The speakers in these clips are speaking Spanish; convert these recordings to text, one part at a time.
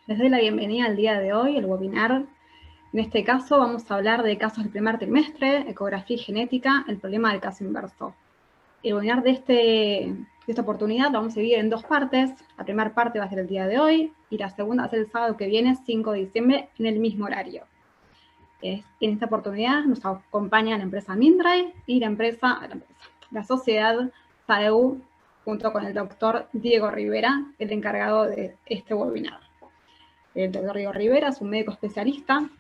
Les doy la bienvenida al día de hoy, el webinar. En este caso vamos a hablar de casos del primer trimestre, ecografía y genética, el problema del caso inverso. El webinar de esta oportunidad lo vamos a dividir en dos partes. La primera parte va a ser el día de hoy y la segunda va a ser el sábado que viene, 5 de diciembre, en el mismo horario. En esta oportunidad nos acompaña la empresa Mindray y la sociedad SAEU, junto con el doctor Diego Rivera, el encargado de este webinar. El doctor Diego Rivera es un médico especialista,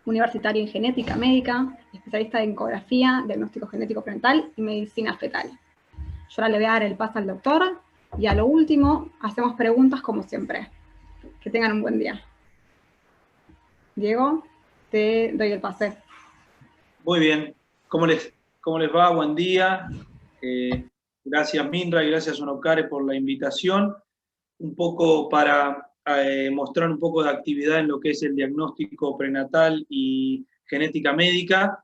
universitario en genética médica, especialista en ecografía, diagnóstico genético prenatal y medicina fetal. Yo ahora le voy a dar el paso al doctor y a lo último hacemos preguntas como siempre. Que tengan un buen día. Diego, te doy el pase. Muy bien. ¿Cómo les va? Buen día. Gracias Minra y gracias Onocare por la invitación. Un poco para mostrar un poco de actividad en lo que es el diagnóstico prenatal y genética médica.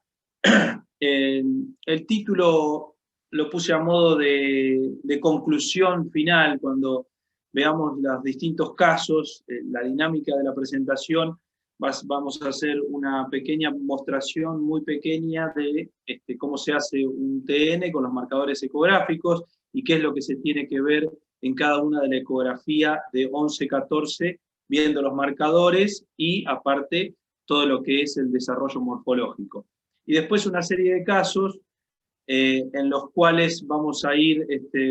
El título lo puse a modo de conclusión final cuando veamos los distintos casos, la dinámica de la presentación. Vamos a hacer una pequeña mostración muy pequeña de cómo se hace un TN con los marcadores ecográficos y qué es lo que se tiene que ver en cada una de la ecografía de 11-14, viendo los marcadores y aparte todo lo que es el desarrollo morfológico. Y después una serie de casos en los cuales vamos a ir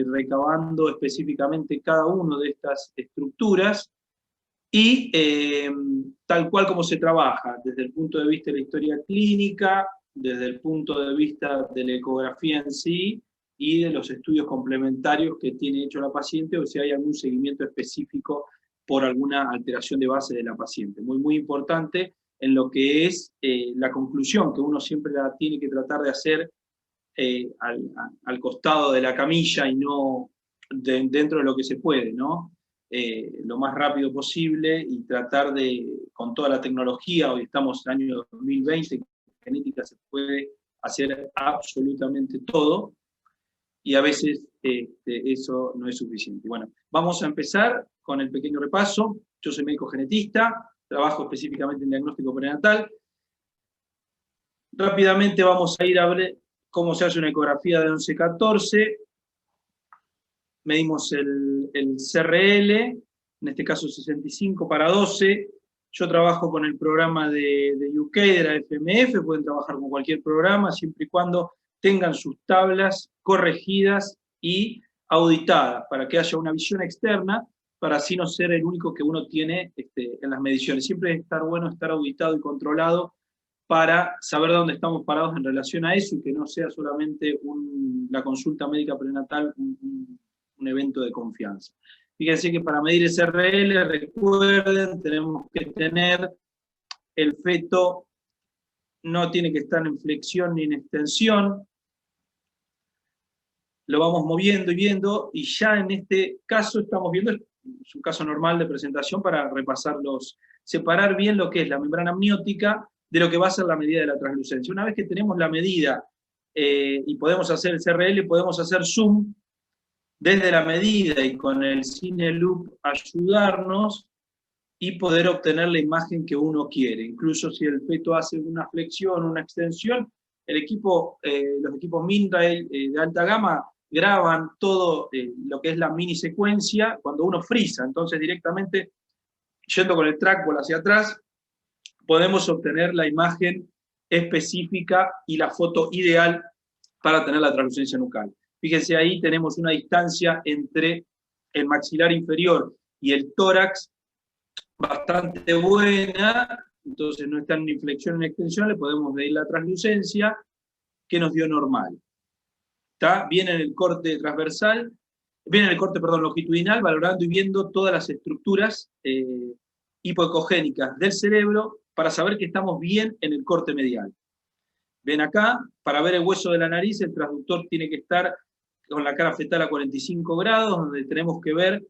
recabando específicamente cada una de estas estructuras y tal cual como se trabaja, desde el punto de vista de la historia clínica, desde el punto de vista de la ecografía en sí, y de los estudios complementarios que tiene hecho la paciente, o si hay algún seguimiento específico por alguna alteración de base de la paciente. Muy, muy importante en lo que es la conclusión, que uno siempre la tiene que tratar de hacer al costado de la camilla y no dentro de lo que se puede, ¿no? Lo más rápido posible y tratar de, con toda la tecnología, hoy estamos en el año 2020, en genética se puede hacer absolutamente todo, y a veces eso no es suficiente. Bueno, vamos a empezar con el pequeño repaso. Yo soy médico genetista, trabajo específicamente en diagnóstico prenatal. Rápidamente vamos a ir a ver cómo se hace una ecografía de 11-14. Medimos el CRL, en este caso 65/12. Yo trabajo con el programa de UK, de la FMF, pueden trabajar con cualquier programa, siempre y cuando tengan sus tablas corregidas y auditadas, para que haya una visión externa, para así no ser el único que uno tiene en las mediciones. Siempre es bueno estar auditado y controlado para saber dónde estamos parados en relación a eso, y que no sea solamente la consulta médica prenatal un evento de confianza. Fíjense que para medir SRL, recuerden, tenemos que tener el feto, no tiene que estar en flexión ni en extensión, lo vamos moviendo y viendo, y ya en este caso estamos viendo, es un caso normal de presentación para repasarlos, separar bien lo que es la membrana amniótica de lo que va a ser la medida de la translucencia. Una vez que tenemos la medida y podemos hacer el CRL, podemos hacer zoom desde la medida y con el CineLoop ayudarnos y poder obtener la imagen que uno quiere. Incluso si el feto hace una flexión, una extensión, los equipos Mindray de alta gama graban todo lo que es la mini secuencia cuando uno frisa. Entonces directamente, yendo con el trackball hacia atrás, podemos obtener la imagen específica y la foto ideal para tener la translucencia nucal. Fíjense, ahí tenemos una distancia entre el maxilar inferior y el tórax bastante buena, entonces no está en inflexión ni extensión, le podemos medir la translucencia, que nos dio normal. ¿Está? Viene en el corte transversal, viene en el corte, perdón, longitudinal, valorando y viendo todas las estructuras hipoecogénicas del cerebro para saber que estamos bien en el corte medial. Ven acá, para ver el hueso de la nariz, el transductor tiene que estar con la cara fetal a 45 grados, donde tenemos que ver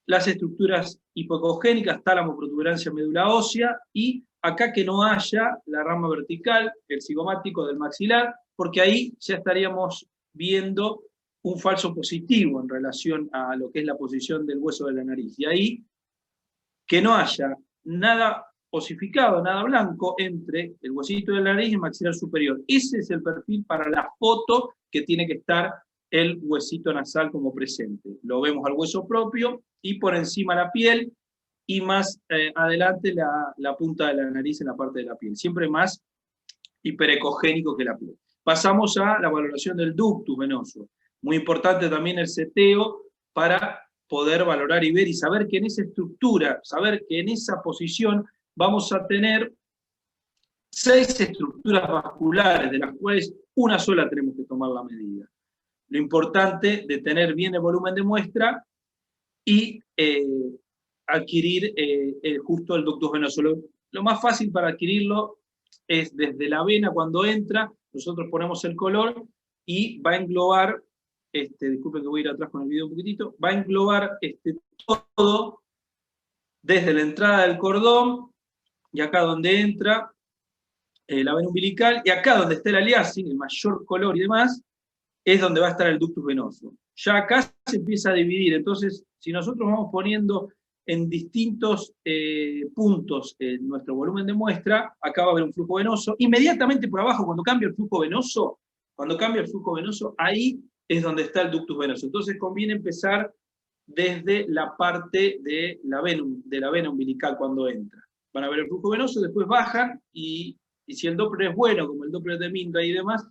las estructuras hipoecogénicas, tálamo, protuberancia, médula ósea, y acá que no haya la rama vertical, el cigomático del maxilar, porque ahí ya estaríamos viendo un falso positivo en relación a lo que es la posición del hueso de la nariz. Y ahí que no haya nada osificado, nada blanco entre el huesito de la nariz y el maxilar superior. Ese es el perfil para la foto que tiene que estar el huesito nasal como presente. Lo vemos al hueso propio y por encima la piel y más adelante la punta de la nariz en la parte de la piel. Siempre más hiperecogénico que la piel. Pasamos a la valoración del ductus venoso. Muy importante también el seteo para poder valorar y ver y saber que en esa estructura, saber que en esa posición vamos a tener 6 estructuras vasculares, de las cuales una sola tenemos que tomar la medida. Lo importante de tener bien el volumen de muestra y adquirir justo el ductus venoso. Lo más fácil para adquirirlo es desde la vena cuando entra, nosotros ponemos el color y va a englobar, disculpen que voy a ir atrás con el video un poquitito, va a englobar todo desde la entrada del cordón y acá donde entra la vena umbilical, y acá donde está el aliasing, el mayor color y demás, es donde va a estar el ductus venoso. Ya acá se empieza a dividir, entonces si nosotros vamos poniendo en distintos puntos nuestro volumen de muestra, acá va a haber un flujo venoso, inmediatamente por abajo cuando cambia el flujo venoso, ahí es donde está el ductus venoso. Entonces conviene empezar desde la parte de la vena umbilical cuando entra. Van a ver el flujo venoso, después bajan, y si el Doppler es bueno, como el Doppler de Mindra y demás,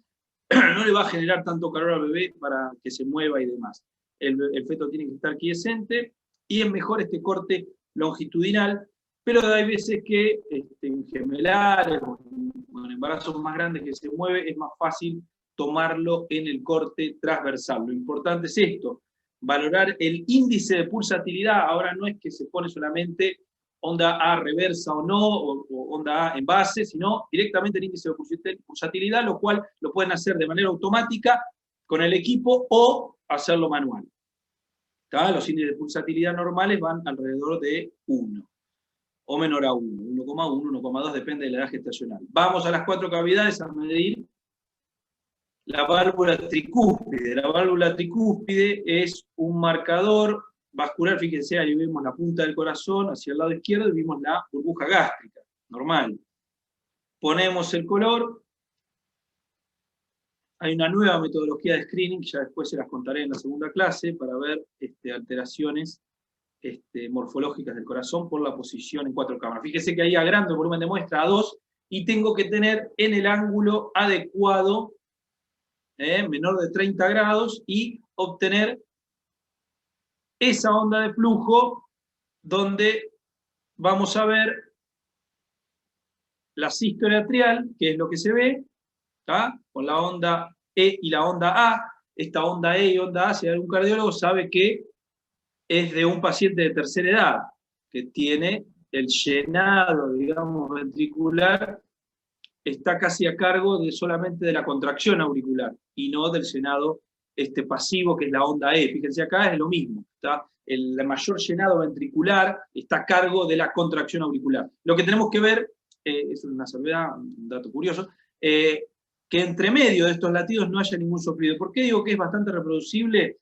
no le va a generar tanto calor al bebé para que se mueva y demás. El feto tiene que estar quiescente, y es mejor este corte longitudinal, pero hay veces que en gemelares o en embarazos más grandes que se mueve, es más fácil tomarlo en el corte transversal. Lo importante es esto, valorar el índice de pulsatilidad. Ahora no es que se pone solamente onda A reversa o no, o onda A en base, sino directamente el índice de pulsatilidad, lo cual lo pueden hacer de manera automática con el equipo o hacerlo manual. ¿Tá? Los índices de pulsatilidad normales van alrededor de 1, o menor a 1, 1,1, 1,2, depende de la edad gestacional. Vamos a las 4 cavidades a medir la válvula tricúspide. La válvula tricúspide es un marcador vascular, fíjense, ahí vemos la punta del corazón hacia el lado izquierdo y vimos la burbuja gástrica, normal. Ponemos el color. Hay una nueva metodología de screening, que ya después se las contaré en la segunda clase, para ver alteraciones morfológicas del corazón por la posición en 4 cámaras. Fíjese que ahí agrando el volumen de muestra a 2, y tengo que tener en el ángulo adecuado, menor de 30 grados, y obtener esa onda de flujo donde vamos a ver la sístole atrial, que es lo que se ve, ¿tá? Con la onda E y la onda A. Esta onda E y onda A, si hay algún cardiólogo, sabe que es de un paciente de tercera edad, que tiene el llenado, digamos, ventricular, está casi a cargo solamente de la contracción auricular, y no del llenado pasivo, que es la onda E. Fíjense acá, es lo mismo, ¿tá? El mayor llenado ventricular está a cargo de la contracción auricular. Lo que tenemos que ver, es una salvedad, un dato curioso, que entre medio de estos latidos no haya ningún soplido. ¿Por qué digo que es bastante reproducible?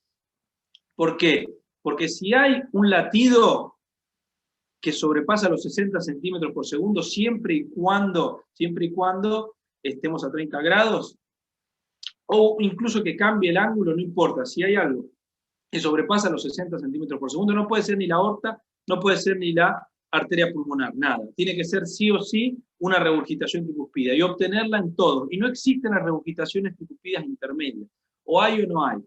¿Por qué? Porque si hay un latido que sobrepasa los 60 centímetros por segundo, siempre y cuando estemos a 30 grados, o incluso que cambie el ángulo, no importa. Si hay algo que sobrepasa los 60 centímetros por segundo, no puede ser ni la aorta, no puede ser ni la arteria pulmonar, nada. Tiene que ser sí o sí una regurgitación tricuspida, y obtenerla en todos. Y no existen las regurgitaciones tricuspidas intermedias. O hay o no hay.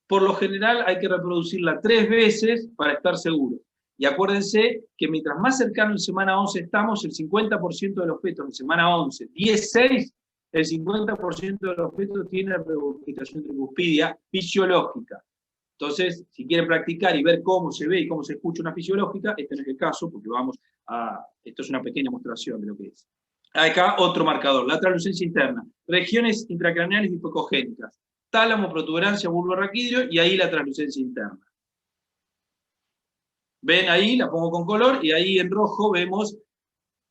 Por lo general hay que reproducirla 3 veces para estar seguro. Y acuérdense que mientras más cercano en semana 11 estamos, el 50% de los fetos en semana 11, 10-6, el 50% de los fetos tiene regurgitación tricuspidia fisiológica. Entonces, si quieren practicar y ver cómo se ve y cómo se escucha una fisiológica, este no es el caso, porque esto es una pequeña demostración de lo que es. Acá otro marcador, la translucencia interna, regiones intracraneales hipocogénicas, tálamo, protuberancia, bulbo raquídeo, y ahí la translucencia interna. Ven ahí, la pongo con color, y ahí en rojo vemos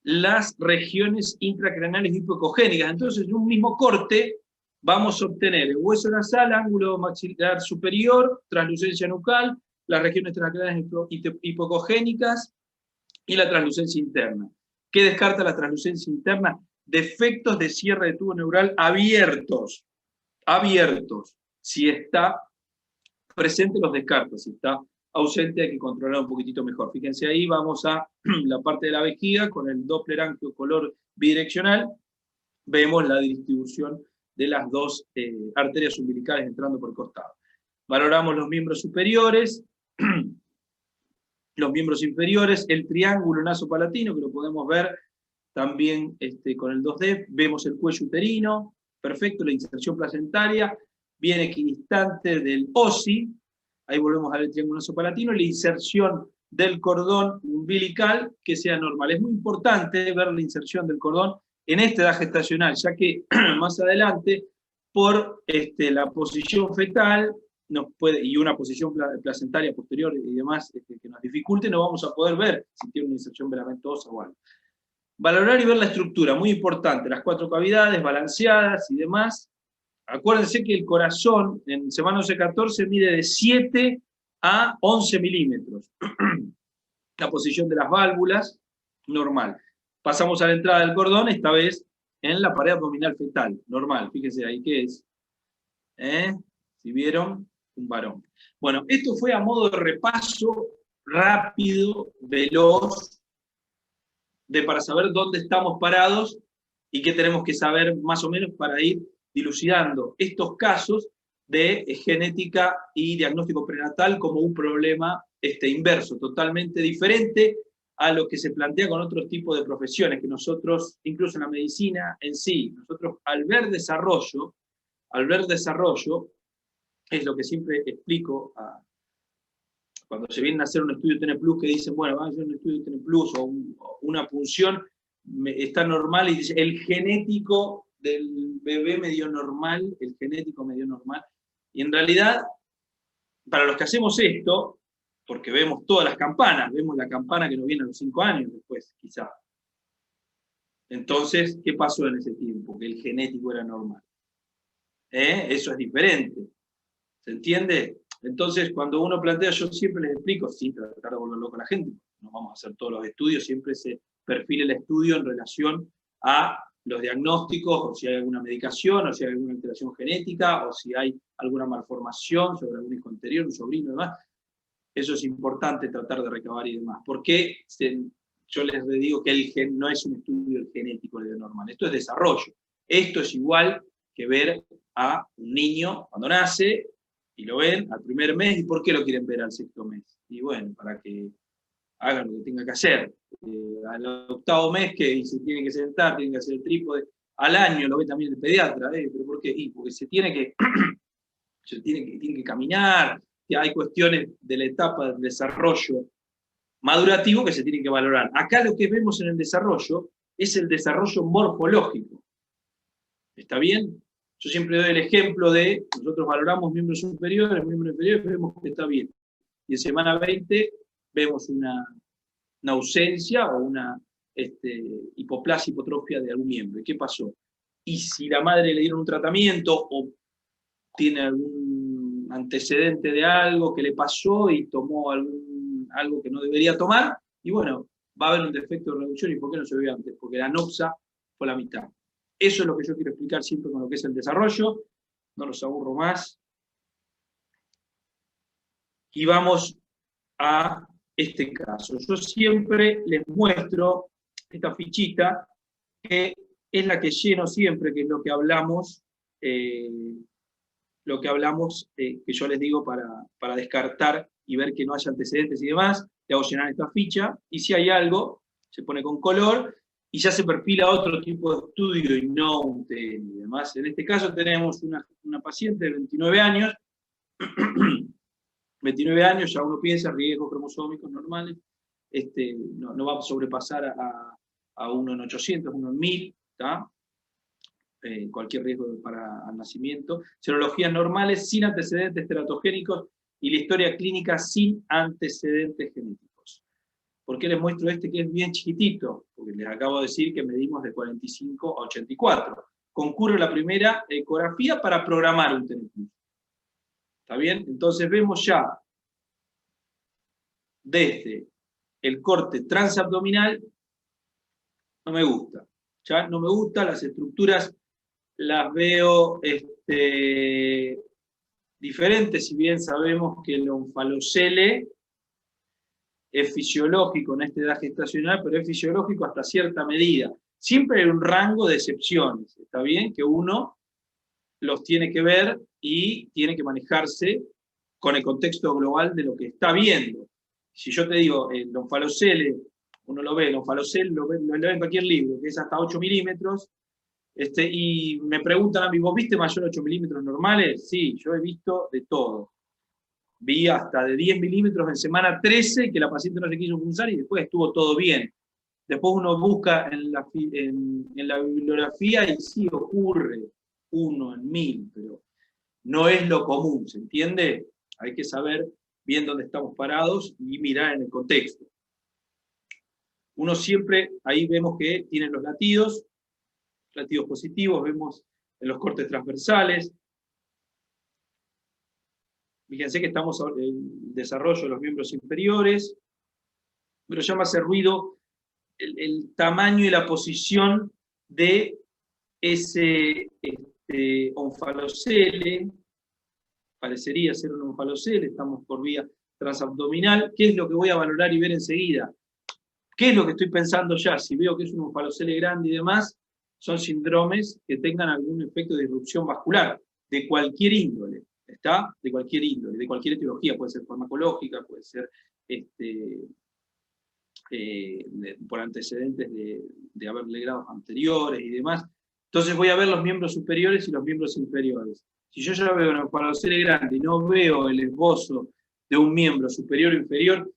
las regiones intracraneales hipocogénicas. Entonces, en un mismo corte, vamos a obtener el hueso nasal, ángulo maxilar superior, translucencia nucal, las regiones intracraneales hipocogénicas, y la translucencia interna. ¿Qué descarta la translucencia interna? Defectos de cierre de tubo neural abiertos. Abiertos. Si está presente los descarta, si está ausente hay que controlar un poquitito mejor. Fíjense ahí, vamos a la parte de la vejiga con el Doppler angio color bidireccional, vemos la distribución de las dos arterias umbilicales entrando por el costado. Valoramos los miembros superiores, los miembros inferiores, el triángulo nasopalatino, que lo podemos ver también con el 2D, vemos el cuello uterino, perfecto, la inserción placentaria, bien equidistante del OSI, ahí volvemos a ver el triángulo nasopalatino, la inserción del cordón umbilical que sea normal. Es muy importante ver la inserción del cordón en esta edad gestacional, ya que más adelante, por la posición fetal, y una posición placentaria posterior y demás que nos dificulte, no vamos a poder ver si tiene una inserción velamentosa o algo. Valorar y ver la estructura, muy importante, las 4 cavidades balanceadas y demás. Acuérdense que el corazón en semana 11-14 mide de 7 a 11 milímetros. La posición de las válvulas, normal. Pasamos a la entrada del cordón, esta vez en la pared abdominal fetal, normal. Fíjense ahí qué es. Si vieron, un varón. Bueno, esto fue a modo de repaso rápido, veloz, para saber dónde estamos parados y qué tenemos que saber más o menos para ir dilucidando estos casos de genética y diagnóstico prenatal como un problema inverso, totalmente diferente a lo que se plantea con otros tipos de profesiones, que nosotros, incluso en la medicina en sí, nosotros al ver desarrollo, es lo que siempre explico cuando se vienen a hacer un estudio TN Plus que dicen, bueno, van a hacer un estudio TN Plus o una punción, está normal, y dice, el genético del bebé me dio normal, el genético me dio normal. Y en realidad, para los que hacemos esto, porque vemos todas las campanas, vemos la campana que nos viene a los 5 años después, quizá. Entonces, ¿qué pasó en ese tiempo? Que el genético era normal. Eso es diferente. ¿Se entiende? Entonces, cuando uno plantea, yo siempre les explico, sin tratar de volver loco a la gente, no vamos a hacer todos los estudios, siempre se perfila el estudio en relación a los diagnósticos, o si hay alguna medicación, o si hay alguna alteración genética, o si hay alguna malformación sobre algún hijo anterior, un sobrino y demás. Eso es importante tratar de recabar y demás. Porque yo les digo que el gen no es un estudio genético de normal, esto es desarrollo. Esto es igual que ver a un niño cuando nace, y lo ven al primer mes, ¿y por qué lo quieren ver al 6º mes? Y bueno, para que hagan lo que tenga que hacer. Al 8º mes que se tiene que sentar, tienen que hacer el trípode, al año lo ve también el pediatra, ¿pero por qué? Y porque tiene que caminar, que hay cuestiones de la etapa del desarrollo madurativo que se tienen que valorar. Acá lo que vemos en el desarrollo es el desarrollo morfológico. ¿Está bien? Yo siempre doy el ejemplo de, nosotros valoramos miembros superiores, miembros inferiores, vemos que está bien. Y en semana 20 vemos una ausencia o una hipoplasia, hipotrofia de algún miembro. ¿Y qué pasó? Y si la madre le dieron un tratamiento o tiene algún antecedente de algo que le pasó y tomó algo que no debería tomar, y bueno, va a haber un defecto de reducción. ¿Y por qué no se vio antes? Porque la NOPSA fue la mitad. Eso es lo que yo quiero explicar siempre con lo que es el desarrollo. No los aburro más. Y vamos a este caso. Yo siempre les muestro esta fichita, que es la que lleno siempre, que es lo que hablamos, que yo les digo para descartar y ver que no haya antecedentes y demás. Le hago llenar esta ficha, y si hay algo, se pone con color, y ya se perfila otro tipo de estudio y no un TN y demás. En este caso tenemos una paciente de 29 años, 29 años, ya uno piensa, riesgos cromosómicos normales, no va a sobrepasar a 1 en 800, 1 en 1000, ¿tá? Cualquier riesgo para el nacimiento. Serologías normales, sin antecedentes teratogénicos, y la historia clínica sin antecedentes genéticos. ¿Por qué les muestro que es bien chiquitito? Porque les acabo de decir que medimos de 45 a 84. Concurre la primera ecografía para programar un TN+. ¿Está bien? Entonces vemos ya desde el corte transabdominal no me gusta. Ya no me gusta, las estructuras las veo diferentes, si bien sabemos que el onfalocele es fisiológico en esta edad gestacional, pero es fisiológico hasta cierta medida. Siempre hay un rango de excepciones, ¿está bien? Que uno los tiene que ver y tiene que manejarse con el contexto global de lo que está viendo. Si yo te digo, el onfalocele, uno lo ve, el onfalocele lo ve en cualquier libro, que es hasta 8 milímetros, y me preguntan a mí, ¿vos viste mayor de 8 milímetros normales? Sí, yo he visto de todo. Vi hasta de 10 milímetros en semana 13 que la paciente no se quiso punzar y después estuvo todo bien. Después uno busca en la bibliografía y sí ocurre 1 en 1000, pero no es lo común, ¿se entiende? Hay que saber bien dónde estamos parados y mirar en el contexto. Uno siempre, ahí vemos que tienen los latidos positivos, vemos en los cortes transversales. Fíjense que estamos en el desarrollo de los miembros inferiores, pero ya me hace ruido el tamaño y la posición de ese onfalocele. Parecería ser un onfalocele, estamos por vía transabdominal. ¿Qué es lo que voy a valorar y ver enseguida? ¿Qué es lo que estoy pensando ya? Si veo que es un onfalocele grande y demás, son síndromes que tengan algún efecto de disrupción vascular, de cualquier índole, ¿está? De cualquier índole, de cualquier etiología, puede ser farmacológica, puede ser por antecedentes de haberle grados anteriores y demás. Entonces voy a ver los miembros superiores y los miembros inferiores. Si yo ya veo un onfalocele grande y no veo el esbozo de un miembro superior o inferior,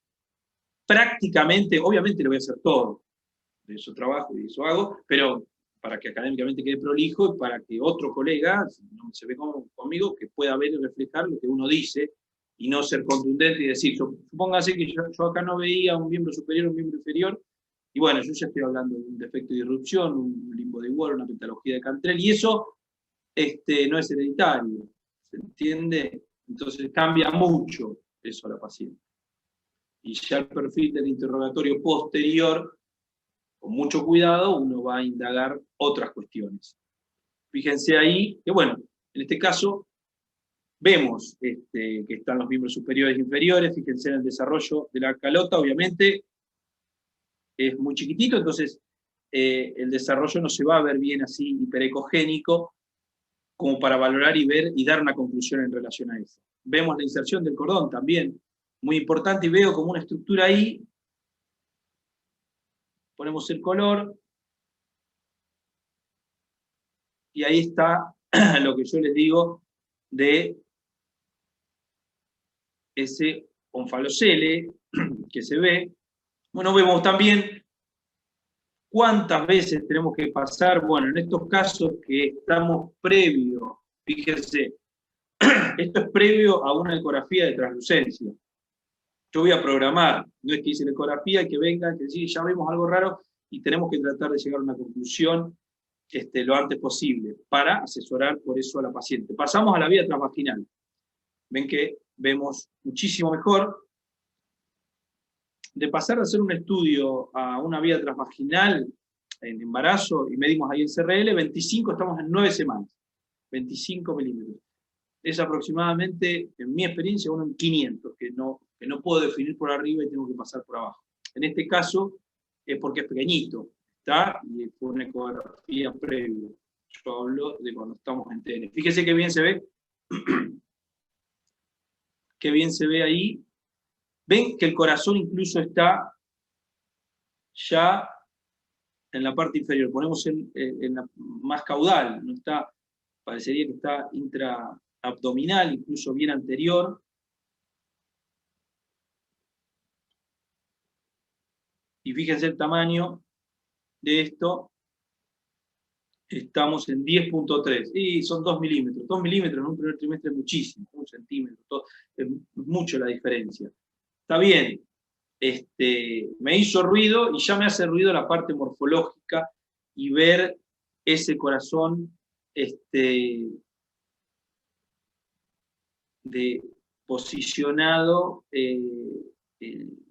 prácticamente, obviamente le voy a hacer todo, de eso trabajo y eso hago, pero para que académicamente quede prolijo y para que otro colega, si no se ve conmigo, que pueda ver y reflejar lo que uno dice y no ser contundente y decir, supóngase que yo acá no veía un miembro superior o un miembro inferior, y bueno, yo ya estoy hablando de un defecto de irrupción, un limbo de Ward, una pentalogía de Cantrell, y eso no es hereditario, ¿se entiende? Entonces cambia mucho eso a la paciente. Y ya el perfil del interrogatorio posterior, con mucho cuidado, uno va a indagar otras cuestiones. Fíjense ahí que, bueno, en este caso vemos que están los miembros superiores e inferiores, fíjense en el desarrollo de la calota, obviamente es muy chiquitito, entonces el desarrollo no se va a ver bien así hiperecogénico, como para valorar y ver y dar una conclusión en relación a eso. Vemos la inserción del cordón también, muy importante, y veo como una estructura ahí. Ponemos el color, y ahí está lo que yo les digo de ese onfalocele que se ve. Bueno, vemos también cuántas veces tenemos que pasar, bueno, en estos casos que estamos previo, fíjense, esto es previo a una ecografía de translucencia. Yo voy a programar, no es que hice la ecografía, que venga, que sí, ya vemos algo raro, y tenemos que tratar de llegar a una conclusión lo antes posible, para asesorar por eso a la paciente. Pasamos a la vía transvaginal. Ven que vemos muchísimo mejor. De pasar a hacer un estudio a una vía transvaginal en embarazo, y medimos ahí el CRL, 25, estamos en 9 semanas. 25 milímetros. Es aproximadamente, en mi experiencia, uno en 500, que no puedo definir por arriba y tengo que pasar por abajo. En este caso, es porque es pequeñito, ¿está? Y fue una ecografía previa. Yo hablo de cuando estamos en TN. Fíjese qué bien se ve. Qué bien se ve ahí. Ven que el corazón incluso está ya en la parte inferior. Ponemos en la más caudal, no está, parecería que está intraabdominal, incluso bien anterior. Y fíjense el tamaño de esto. Estamos en 10.3. Y son 2 milímetros. 2 milímetros en un primer trimestre es muchísimo. 1 centímetro. Es mucho la diferencia. Está bien. Me hizo ruido y ya me hace ruido la parte morfológica y ver ese corazón posicionado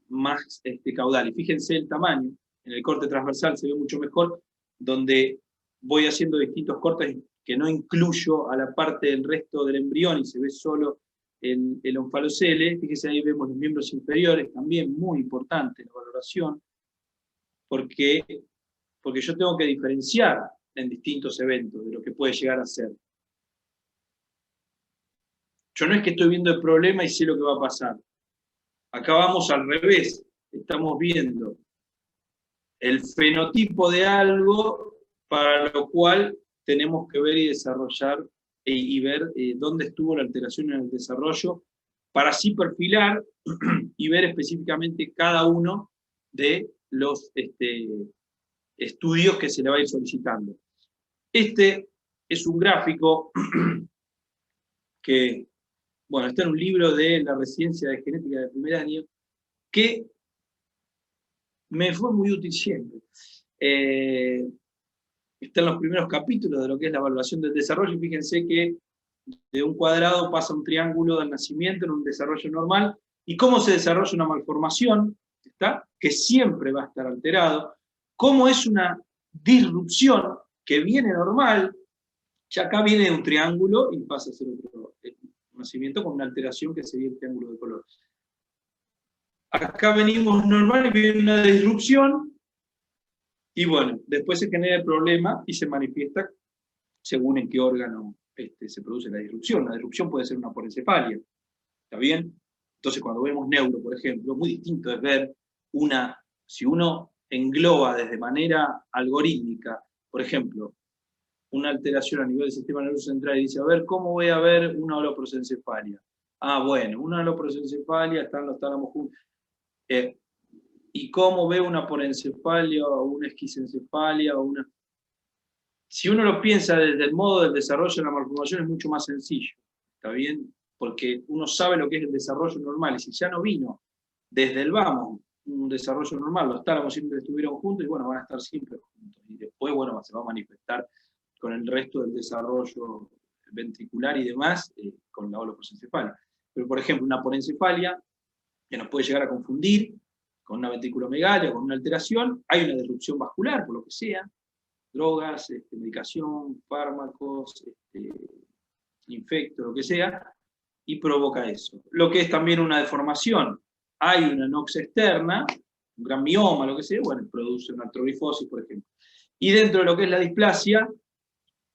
más caudal. Y fíjense el tamaño, en el corte transversal se ve mucho mejor, donde voy haciendo distintos cortes que no incluyo a la parte del resto del embrión y se ve solo el onfalocele. Fíjense, ahí vemos los miembros inferiores, también muy importante la valoración, porque yo tengo que diferenciar en distintos eventos de lo que puede llegar a ser. Yo no es que estoy viendo el problema y sé lo que va a pasar. Acá vamos al revés, estamos viendo el fenotipo de algo para lo cual tenemos que ver y desarrollar y ver dónde estuvo la alteración en el desarrollo, para así perfilar y ver específicamente cada uno de los estudios que se le va a ir solicitando. Este es un gráfico que, bueno, está en un libro de la residencia de genética de primer año, que me fue muy útil siempre. Está en los primeros capítulos de lo que es la evaluación del desarrollo, y fíjense que de un cuadrado pasa un triángulo del nacimiento en un desarrollo normal, y cómo se desarrolla una malformación, ¿está? Que siempre va a estar alterado, cómo es una disrupción que viene normal, ya acá viene un triángulo y pasa a ser otro nacimiento con una alteración que sería el triángulo de color. Acá venimos normal y viene una disrupción, y bueno, después se genera el problema y se manifiesta según en qué órgano se produce la disrupción. La disrupción puede ser una porencefalia, ¿está bien? Entonces cuando vemos neuro, por ejemplo, muy distinto es ver si uno engloba desde manera algorítmica, por ejemplo, una alteración a nivel del sistema nervioso central y dice, a ver, ¿cómo voy a ver una holoprosencefalia? Ah, bueno, una holoprosencefalia, están los tálamos juntos. ¿Y cómo veo una porencefalia o una esquisencefalia o una...? Si uno lo piensa desde el modo del desarrollo de la malformación es mucho más sencillo, ¿está bien? Porque uno sabe lo que es el desarrollo normal, y si ya no vino desde el vamos un desarrollo normal, los tálamos siempre estuvieron juntos y bueno, van a estar siempre juntos. Y después, bueno, se va a manifestar con el resto del desarrollo ventricular y demás, con la holoprosencefalia. Pero, por ejemplo, una porencefalia, que nos puede llegar a confundir con una ventriculomegalia, con una alteración, hay una disrupción vascular, por lo que sea, drogas, medicación, fármacos, infecto, lo que sea, y provoca eso. Lo que es también una deformación, hay una nox externa, un gran mioma, lo que sea, bueno, produce una artroglifosis, por ejemplo. Y dentro de lo que es la displasia,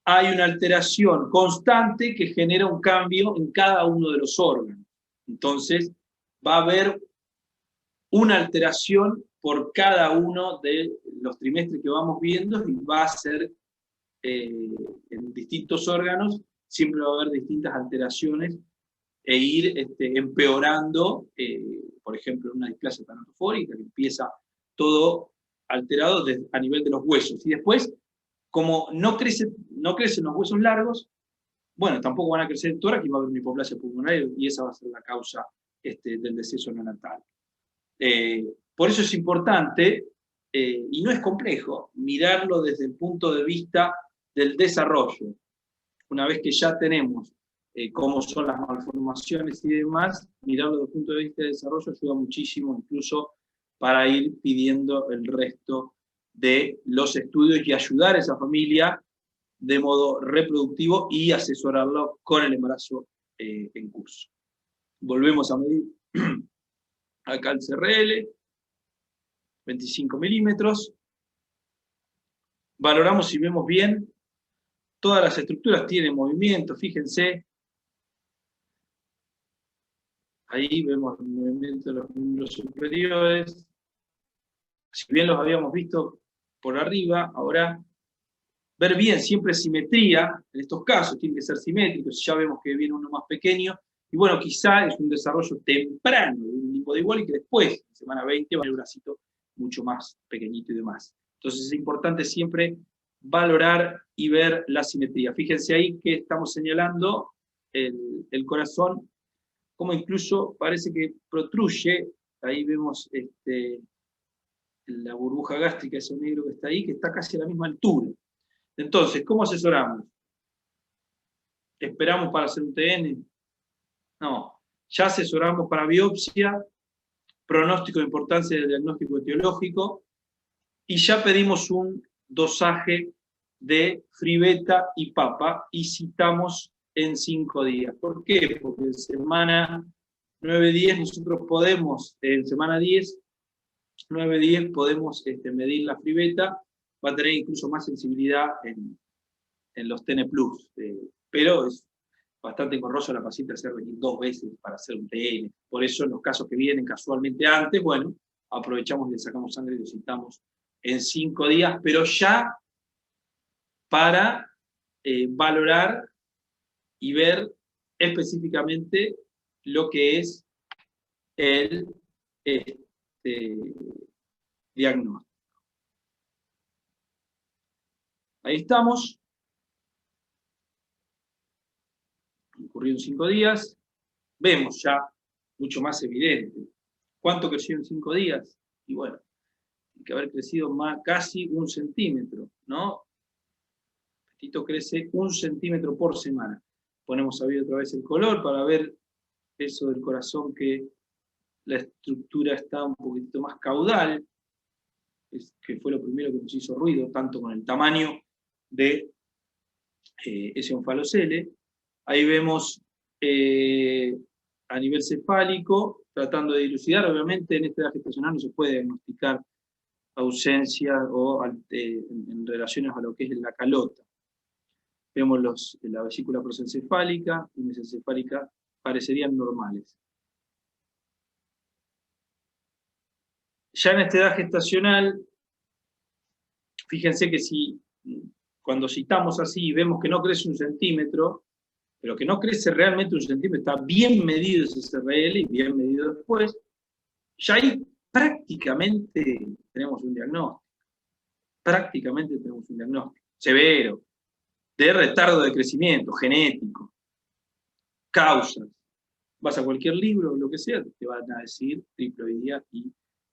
hay una alteración constante que genera un cambio en cada uno de los órganos. Entonces, va a haber una alteración por cada uno de los trimestres que vamos viendo, y va a ser en distintos órganos, siempre va a haber distintas alteraciones e ir empeorando, por ejemplo, una displasia tanatofórica, que empieza todo alterado a nivel de los huesos. Y después, como no crecen los huesos largos, bueno, tampoco van a crecer el tórax y va a haber una hipoplasia pulmonar, y esa va a ser la causa del deceso neonatal. Por eso es importante, y no es complejo, mirarlo desde el punto de vista del desarrollo. Una vez que ya tenemos cómo son las malformaciones y demás, mirarlo desde el punto de vista del desarrollo ayuda muchísimo, incluso para ir pidiendo el resto de los estudios y ayudar a esa familia de modo reproductivo y asesorarlo con el embarazo en curso. Volvemos a medir acá el CRL, 25 milímetros. Valoramos si vemos bien. Todas las estructuras tienen movimiento, fíjense. Ahí vemos el movimiento de los miembros superiores. Si bien los habíamos visto por arriba, ahora ver bien siempre simetría, en estos casos tiene que ser simétrico, si ya vemos que viene uno más pequeño, y bueno, quizá es un desarrollo temprano de un limbo de igual, y que después, en semana 20, va a haber un bracito mucho más pequeñito y demás. Entonces es importante siempre valorar y ver la simetría. Fíjense ahí que estamos señalando el corazón, como incluso parece que protruye. Ahí vemos la burbuja gástrica, ese negro que está ahí, que está casi a la misma altura. Entonces, ¿cómo asesoramos? ¿Esperamos para hacer un TN? No. Ya asesoramos para biopsia, pronóstico de importancia del diagnóstico etiológico, y ya pedimos un dosaje de fribeta y papa, y citamos en 5 días. ¿Por qué? Porque en semana 9-10 nosotros podemos, en semana 10, 9-10 podemos medir la fribeta, va a tener incluso más sensibilidad en los TN+, pero es bastante engorroso la paciente hacer venir 2 veces para hacer un TN. Por eso en los casos que vienen casualmente antes, bueno, aprovechamos y le sacamos sangre y lo citamos en 5 días, pero ya para valorar y ver específicamente lo que es el diagnóstico. Ahí estamos. Ocurrió en 5 días. Vemos ya mucho más evidente. ¿Cuánto creció en 5 días? Y bueno, tiene que haber crecido casi 1 centímetro, ¿no? Petito crece 1 centímetro por semana. Ponemos a ver otra vez el color para ver eso del corazón, que la estructura está un poquito más caudal, que fue lo primero que nos hizo ruido, tanto con el tamaño de ese onfalocele. Ahí vemos a nivel cefálico, tratando de dilucidar. Obviamente en esta edad gestacional no se puede diagnosticar ausencia o en relaciones a lo que es la calota. Vemos la vesícula prosencefálica y mesencefálica parecerían normales. Ya en esta edad gestacional, fíjense que cuando citamos así y vemos que no crece 1 centímetro, pero que no crece realmente 1 centímetro, está bien medido ese SRL y bien medido después, ya ahí prácticamente tenemos un diagnóstico. Prácticamente tenemos un diagnóstico severo, de retardo de crecimiento, genético, causas. Vas a cualquier libro, lo que sea, te van a decir triploidía y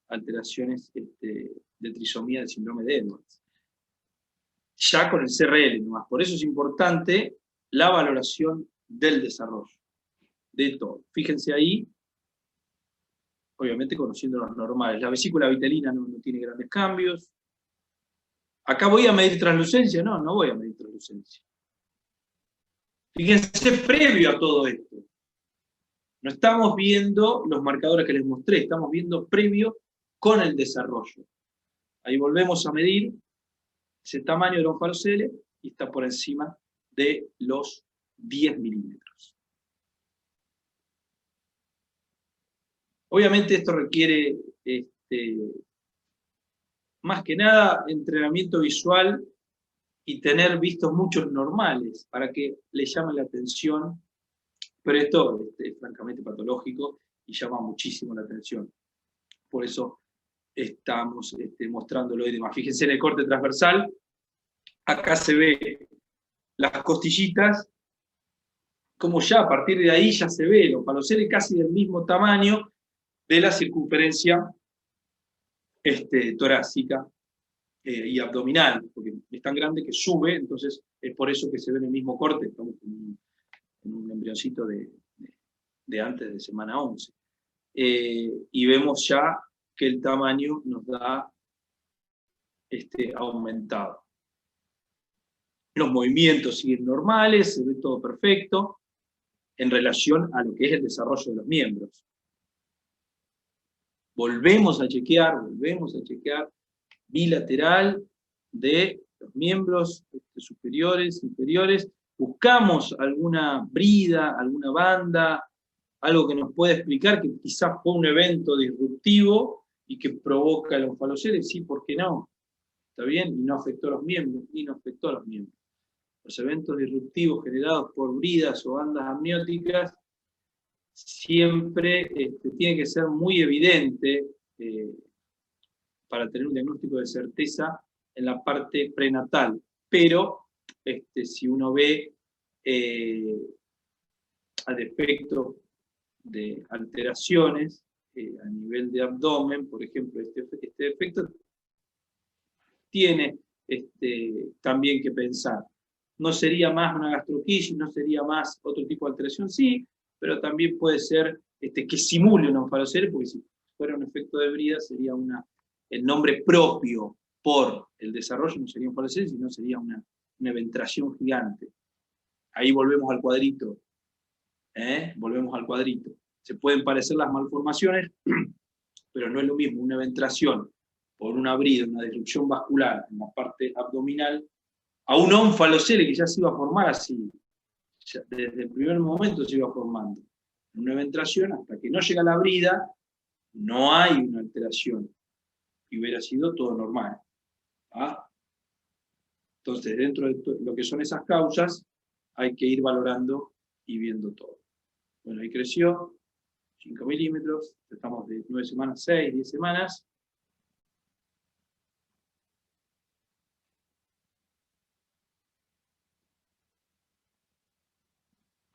alteraciones de trisomía del síndrome de Edwards. Ya con el CRL nomás. Por eso es importante la valoración del desarrollo, de todo. Fíjense ahí, obviamente conociendo los normales. La vesícula vitelina no tiene grandes cambios. ¿Acá voy a medir translucencia? No, no voy a medir translucencia. Fíjense, previo a todo esto. No estamos viendo los marcadores que les mostré, estamos viendo previo con el desarrollo. Ahí volvemos a medir ese tamaño del onfalocele y está por encima de los 10 milímetros. Obviamente esto requiere más que nada entrenamiento visual y tener vistos muchos normales para que le llamen la atención, pero esto es francamente patológico y llama muchísimo la atención. Por eso estamos mostrándolo y demás. Fíjense en el corte transversal, acá se ve las costillitas, como ya a partir de ahí ya se ve el onfalocele casi del mismo tamaño de la circunferencia torácica y abdominal, porque es tan grande que sube, entonces es por eso que se ve en el mismo corte, estamos en un embrioncito de antes de semana 11. Y vemos ya que el tamaño nos da aumentado. Los movimientos siguen normales, se ve todo perfecto, en relación a lo que es el desarrollo de los miembros. Volvemos a chequear bilateral de los miembros superiores, inferiores, buscamos alguna brida, alguna banda, algo que nos pueda explicar que quizás fue un evento disruptivo y que provoca el onfalocele, sí, ¿por qué no? ¿Está bien? Y no afectó a los miembros, Los eventos disruptivos generados por bridas o bandas amnióticas siempre tiene que ser muy evidente para tener un diagnóstico de certeza en la parte prenatal. Pero si uno ve al efecto de alteraciones a nivel de abdomen, por ejemplo, este efecto tiene también que pensar. ¿No sería más una gastroquisis? ¿No sería más otro tipo de alteración? Sí, pero también puede ser que simule un onfalocele, porque si fuera un efecto de brida, sería el nombre propio por el desarrollo, no sería un faloceles, sino sería una eventración gigante. Ahí volvemos al cuadrito. Volvemos al cuadrito. Se pueden parecer las malformaciones, pero no es lo mismo una eventración por una brida, una disrupción vascular en la parte abdominal, a un ónfalocele que ya se iba a formar así. Ya desde el primer momento se iba formando. Una eventración, hasta que no llega la brida, no hay una alteración. Y hubiera sido todo normal. ¿Ah? Entonces, dentro de lo que son esas causas, hay que ir valorando y viendo todo. Bueno, ahí creció 5 milímetros, estamos de 9 semanas, 6, 10 semanas.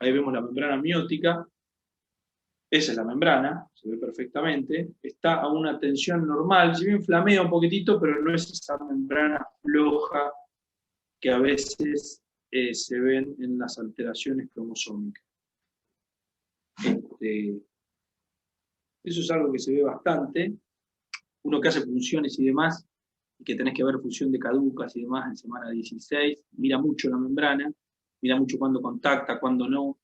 Ahí vemos la membrana amniótica. Esa es la membrana, se ve perfectamente. Está a una tensión normal, si bien flamea un poquitito, pero no es esa membrana floja que a veces se ven en las alteraciones cromosómicas. Eso es algo que se ve bastante. Uno que hace funciones y demás, y que tenés que ver función de caducas y demás en semana 16, mira mucho la membrana, mira mucho cuándo contacta, cuándo no,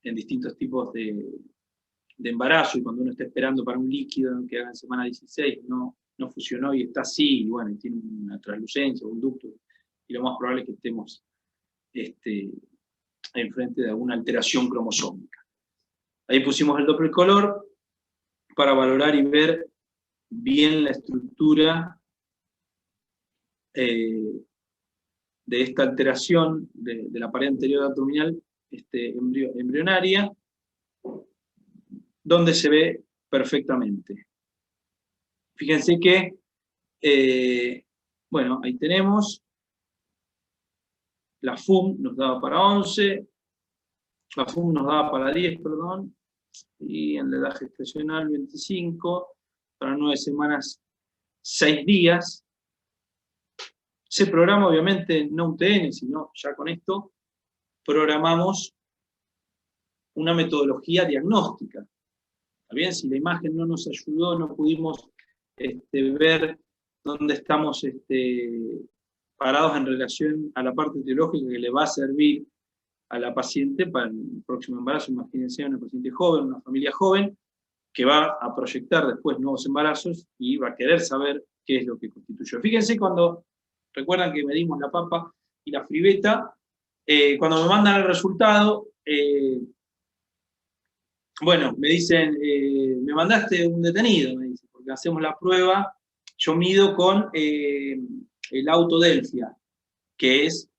en distintos tipos de embarazo, y cuando uno está esperando para un líquido que haga en semana 16, no fusionó y está así, y bueno, y tiene una translucencia, un ducto, y lo más probable es que estemos enfrente de alguna alteración cromosómica. Ahí pusimos el Doppler color para valorar y ver bien la estructura de esta alteración de la pared anterior abdominal embrionaria, donde se ve perfectamente. Fíjense que, bueno, ahí tenemos, la FUM nos daba para 11, la FUM nos daba para 10, perdón, y en la edad gestacional 25, para 9 semanas, 6 días. Se programa obviamente no un TN, sino ya con esto programamos una metodología diagnóstica. ¿Está bien? Si la imagen no nos ayudó, no pudimos ver dónde estamos parados en relación a la parte teológica que le va a servir a la paciente para el próximo embarazo. Imagínense una paciente joven, una familia joven, que va a proyectar después nuevos embarazos y va a querer saber qué es lo que constituyó. Fíjense cuando, recuerdan que medimos la papa y la fribeta, cuando me mandan el resultado, bueno, me dicen, me mandaste un detenido, me dicen, porque hacemos la prueba, yo mido con el Autodelfia, que es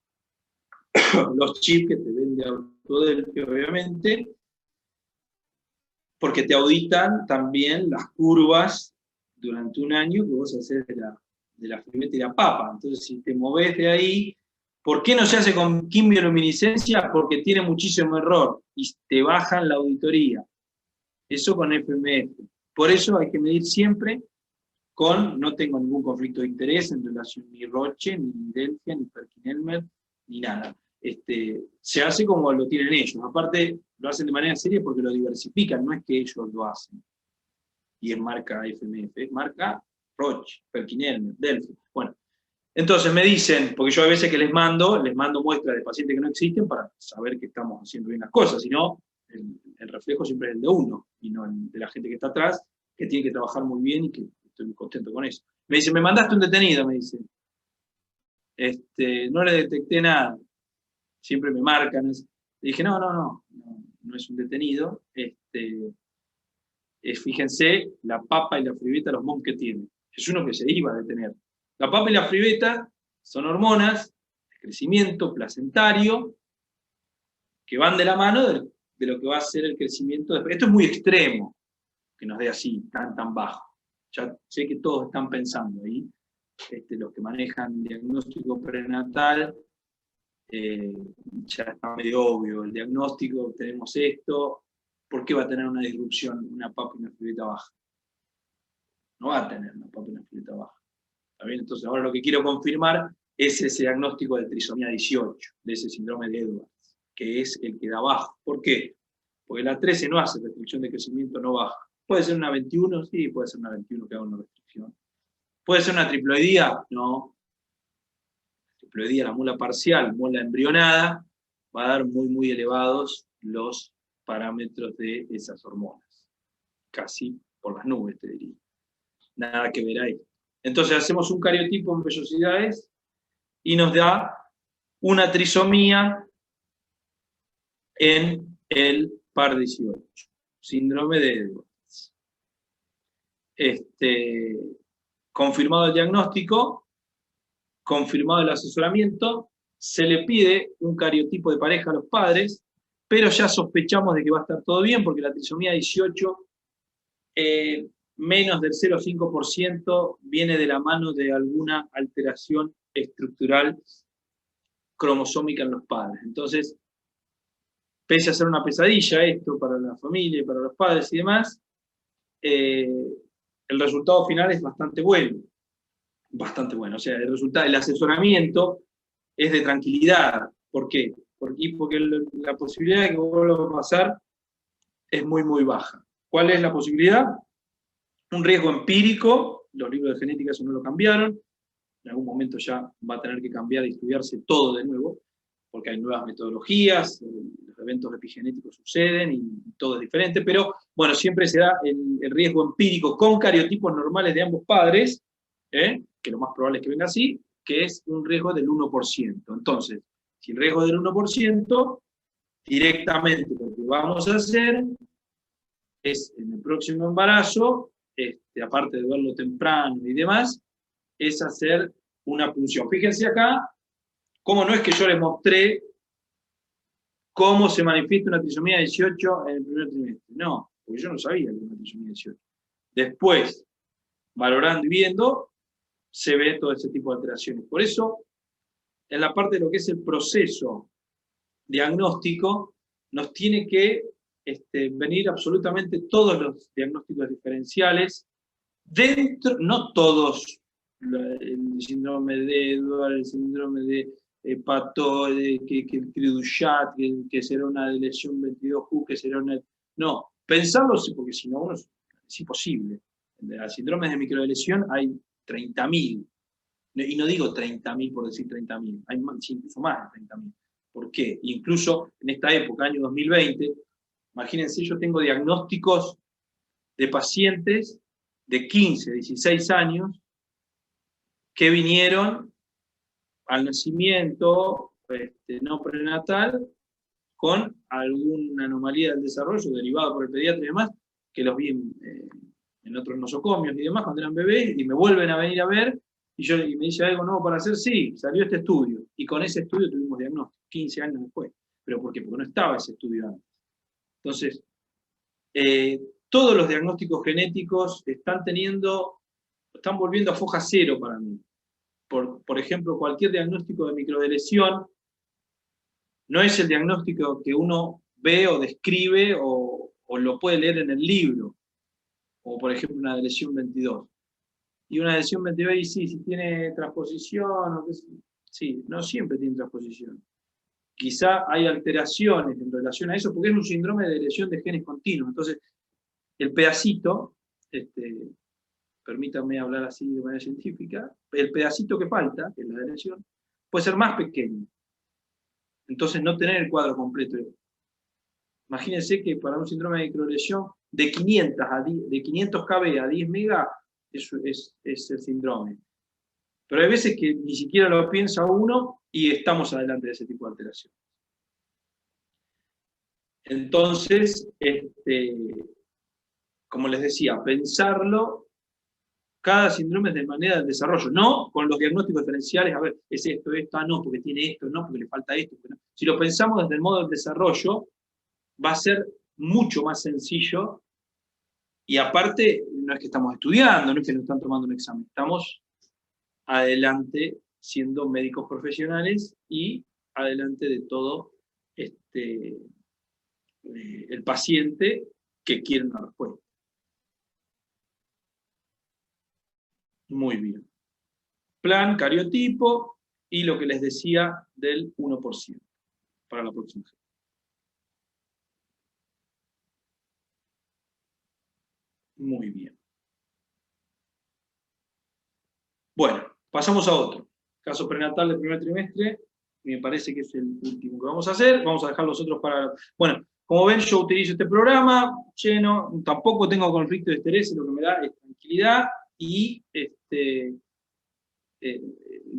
los chips que te vende Autodelfia, obviamente, porque te auditan también las curvas durante un año que vos haces de la fribeta y la papa. Entonces, si te movés de ahí, ¿por qué no se hace con quimioluminiscencia? Porque tiene muchísimo error y te bajan la auditoría. Eso con FMF. Por eso hay que medir siempre con, no tengo ningún conflicto de interés en relación ni Roche, ni Delfia, ni Perkin-Elmer, ni nada. Se hace como lo tienen ellos. Aparte, lo hacen de manera seria porque lo diversifican, no es que ellos lo hacen. Y es marca FMF, es marca Roche, Perkin-Elmer, Delfia. Bueno, entonces me dicen, porque yo a veces que les mando muestras de pacientes que no existen para saber que estamos haciendo bien las cosas, si no, el reflejo siempre es el de uno, y no el de la gente que está atrás, que tiene que trabajar muy bien y que estoy muy contento con eso. Me dice, me mandaste un detenido, me dice. No le detecté nada. Siempre me marcan. Le dije, no es un detenido. Fíjense la papa y la fribeta, los MOM que tiene. Es uno que se iba a detener. La papa y la fribeta son hormonas de crecimiento placentario que van de la mano de lo que va a ser el crecimiento. Esto es muy extremo, que nos dé así, tan bajo. Ya sé que todos están pensando ahí, los que manejan diagnóstico prenatal, ya está medio obvio, el diagnóstico, tenemos esto, ¿por qué va a tener una disrupción una papa y una fribeta baja? No va a tener una papa y una fribeta baja. ¿Está bien? Entonces ahora lo que quiero confirmar es ese diagnóstico de trisomía 18, de ese síndrome de Edwards, que es el que da bajo. ¿Por qué? porque la 13 no hace restricción de crecimiento, no baja. ¿Puede ser una 21? Sí, puede ser una 21 que haga una restricción. ¿Puede ser una triploidía? No. Triploidía, la mula parcial, mula embrionada, va a dar muy, muy elevados los parámetros de esas hormonas. Casi por las nubes, te diría. Nada que ver ahí. Entonces hacemos un cariotipo en vellosidades y nos da una trisomía en el par 18. Síndrome de Edwards. Confirmado el diagnóstico, confirmado el asesoramiento, se le pide un cariotipo de pareja a los padres, pero ya sospechamos de que va a estar todo bien, porque la trisomía 18, menos del 0,5% viene de la mano de alguna alteración estructural cromosómica en los padres. Entonces, pese a ser una pesadilla esto para la familia y para los padres y demás, el resultado final es bastante bueno. Bastante bueno. O sea, el asesoramiento es de tranquilidad. ¿Por qué? Porque la posibilidad de que vuelva a pasar es muy, muy baja. ¿Cuál es la posibilidad? Un riesgo empírico. Los libros de genética eso no lo cambiaron. En algún momento ya va a tener que cambiar y estudiarse todo de nuevo, porque hay nuevas metodologías, los eventos epigenéticos suceden y todo es diferente, pero bueno, siempre se da el riesgo empírico con cariotipos normales de ambos padres, que lo más probable es que venga así, que es un riesgo del 1%. Entonces, si el riesgo es del 1%, directamente lo que vamos a hacer es, en el próximo embarazo, aparte de verlo temprano y demás, es hacer una punción. Fíjense acá, cómo no es que yo les mostré cómo se manifiesta una trisomía 18 en el primer trimestre. No, porque yo no sabía que era una trisomía 18. Después, valorando y viendo, se ve todo ese tipo de alteraciones. Por eso, en la parte de lo que es el proceso diagnóstico, nos tiene que venir absolutamente todos los diagnósticos diferenciales, dentro, no todos, el síndrome de Edwards, el síndrome de Pato, que el Criduchat, que será una de lesión 22Q, que será una... No, pensarlo, porque si no, es imposible. En los síndromes de microdeleción hay 30.000. Y no digo 30.000 por decir 30.000, hay incluso más de 30.000. ¿Por qué? Incluso en esta época, año 2020, imagínense, yo tengo diagnósticos de pacientes de 15, 16 años que vinieron al nacimiento no prenatal con alguna anomalía del desarrollo derivada por el pediatra y demás, que los vi en otros nosocomios y demás cuando eran bebés, y me vuelven a venir a ver, y me dice algo nuevo para hacer, sí, salió este estudio, y con ese estudio tuvimos diagnóstico, 15 años después. ¿Pero por qué? Porque no estaba ese estudio antes. Entonces, todos los diagnósticos genéticos están volviendo a foja cero para mí. Por ejemplo, cualquier diagnóstico de microdeleción no es el diagnóstico que uno ve o describe o lo puede leer en el libro, o por ejemplo una lesión 22. Y una lesión 22, y sí, si tiene transposición, sí, no siempre tiene transposición. Quizá hay alteraciones en relación a eso, porque es un síndrome de lesión de genes continuos. Entonces, el pedacito, permítanme hablar así de manera científica, el pedacito que falta, que es la lesión, puede ser más pequeño. Entonces, no tener el cuadro completo. Imagínense que para un síndrome de microlesión, de 500 kb a 10 mega, eso es el síndrome. Pero hay veces que ni siquiera lo piensa uno y estamos adelante de ese tipo de alteración. Entonces, como les decía, pensarlo, cada síndrome es de manera de desarrollo, no con los diagnósticos diferenciales, a ver, es esto, no, porque tiene esto, no, porque le falta esto. No. Si lo pensamos desde el modo del desarrollo, va a ser mucho más sencillo, y aparte, no es que estamos estudiando, no es que nos están tomando un examen, estamos adelante siendo médicos profesionales y adelante de todo el paciente que quiere una respuesta. Muy bien. Plan, cariotipo y lo que les decía del 1% para la próxima. Muy bien. Bueno, pasamos a otro. Caso prenatal del primer trimestre. Me parece que es el último que vamos a hacer. Vamos a dejar los otros para... Bueno, como ven, yo utilizo este programa lleno. Tampoco tengo conflicto de interés, lo que me da es tranquilidad y de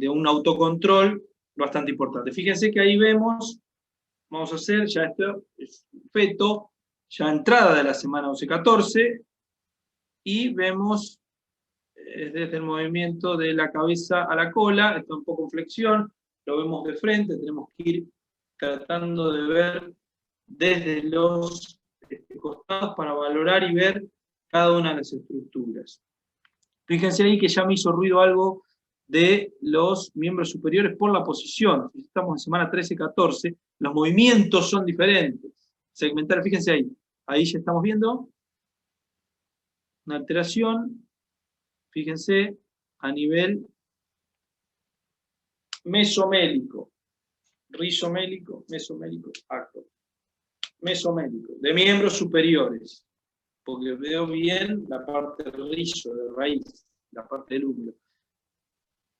un autocontrol bastante importante. Fíjense que ahí vemos, vamos a hacer, ya esto es feto, ya entrada de la semana 11-14, y vemos desde el movimiento de la cabeza a la cola, está un poco en flexión, lo vemos de frente, tenemos que ir tratando de ver desde los costados para valorar y ver cada una de las estructuras. Fíjense ahí que ya me hizo ruido algo de los miembros superiores por la posición. Estamos en semana 13-14, los movimientos son diferentes. Segmentar, fíjense ahí ya estamos viendo una alteración, fíjense, a nivel mesomélico, rizomélico, mesomélico, acto, mesomélico, de miembros superiores, porque veo bien la parte rizo, de raíz, la parte del húmero.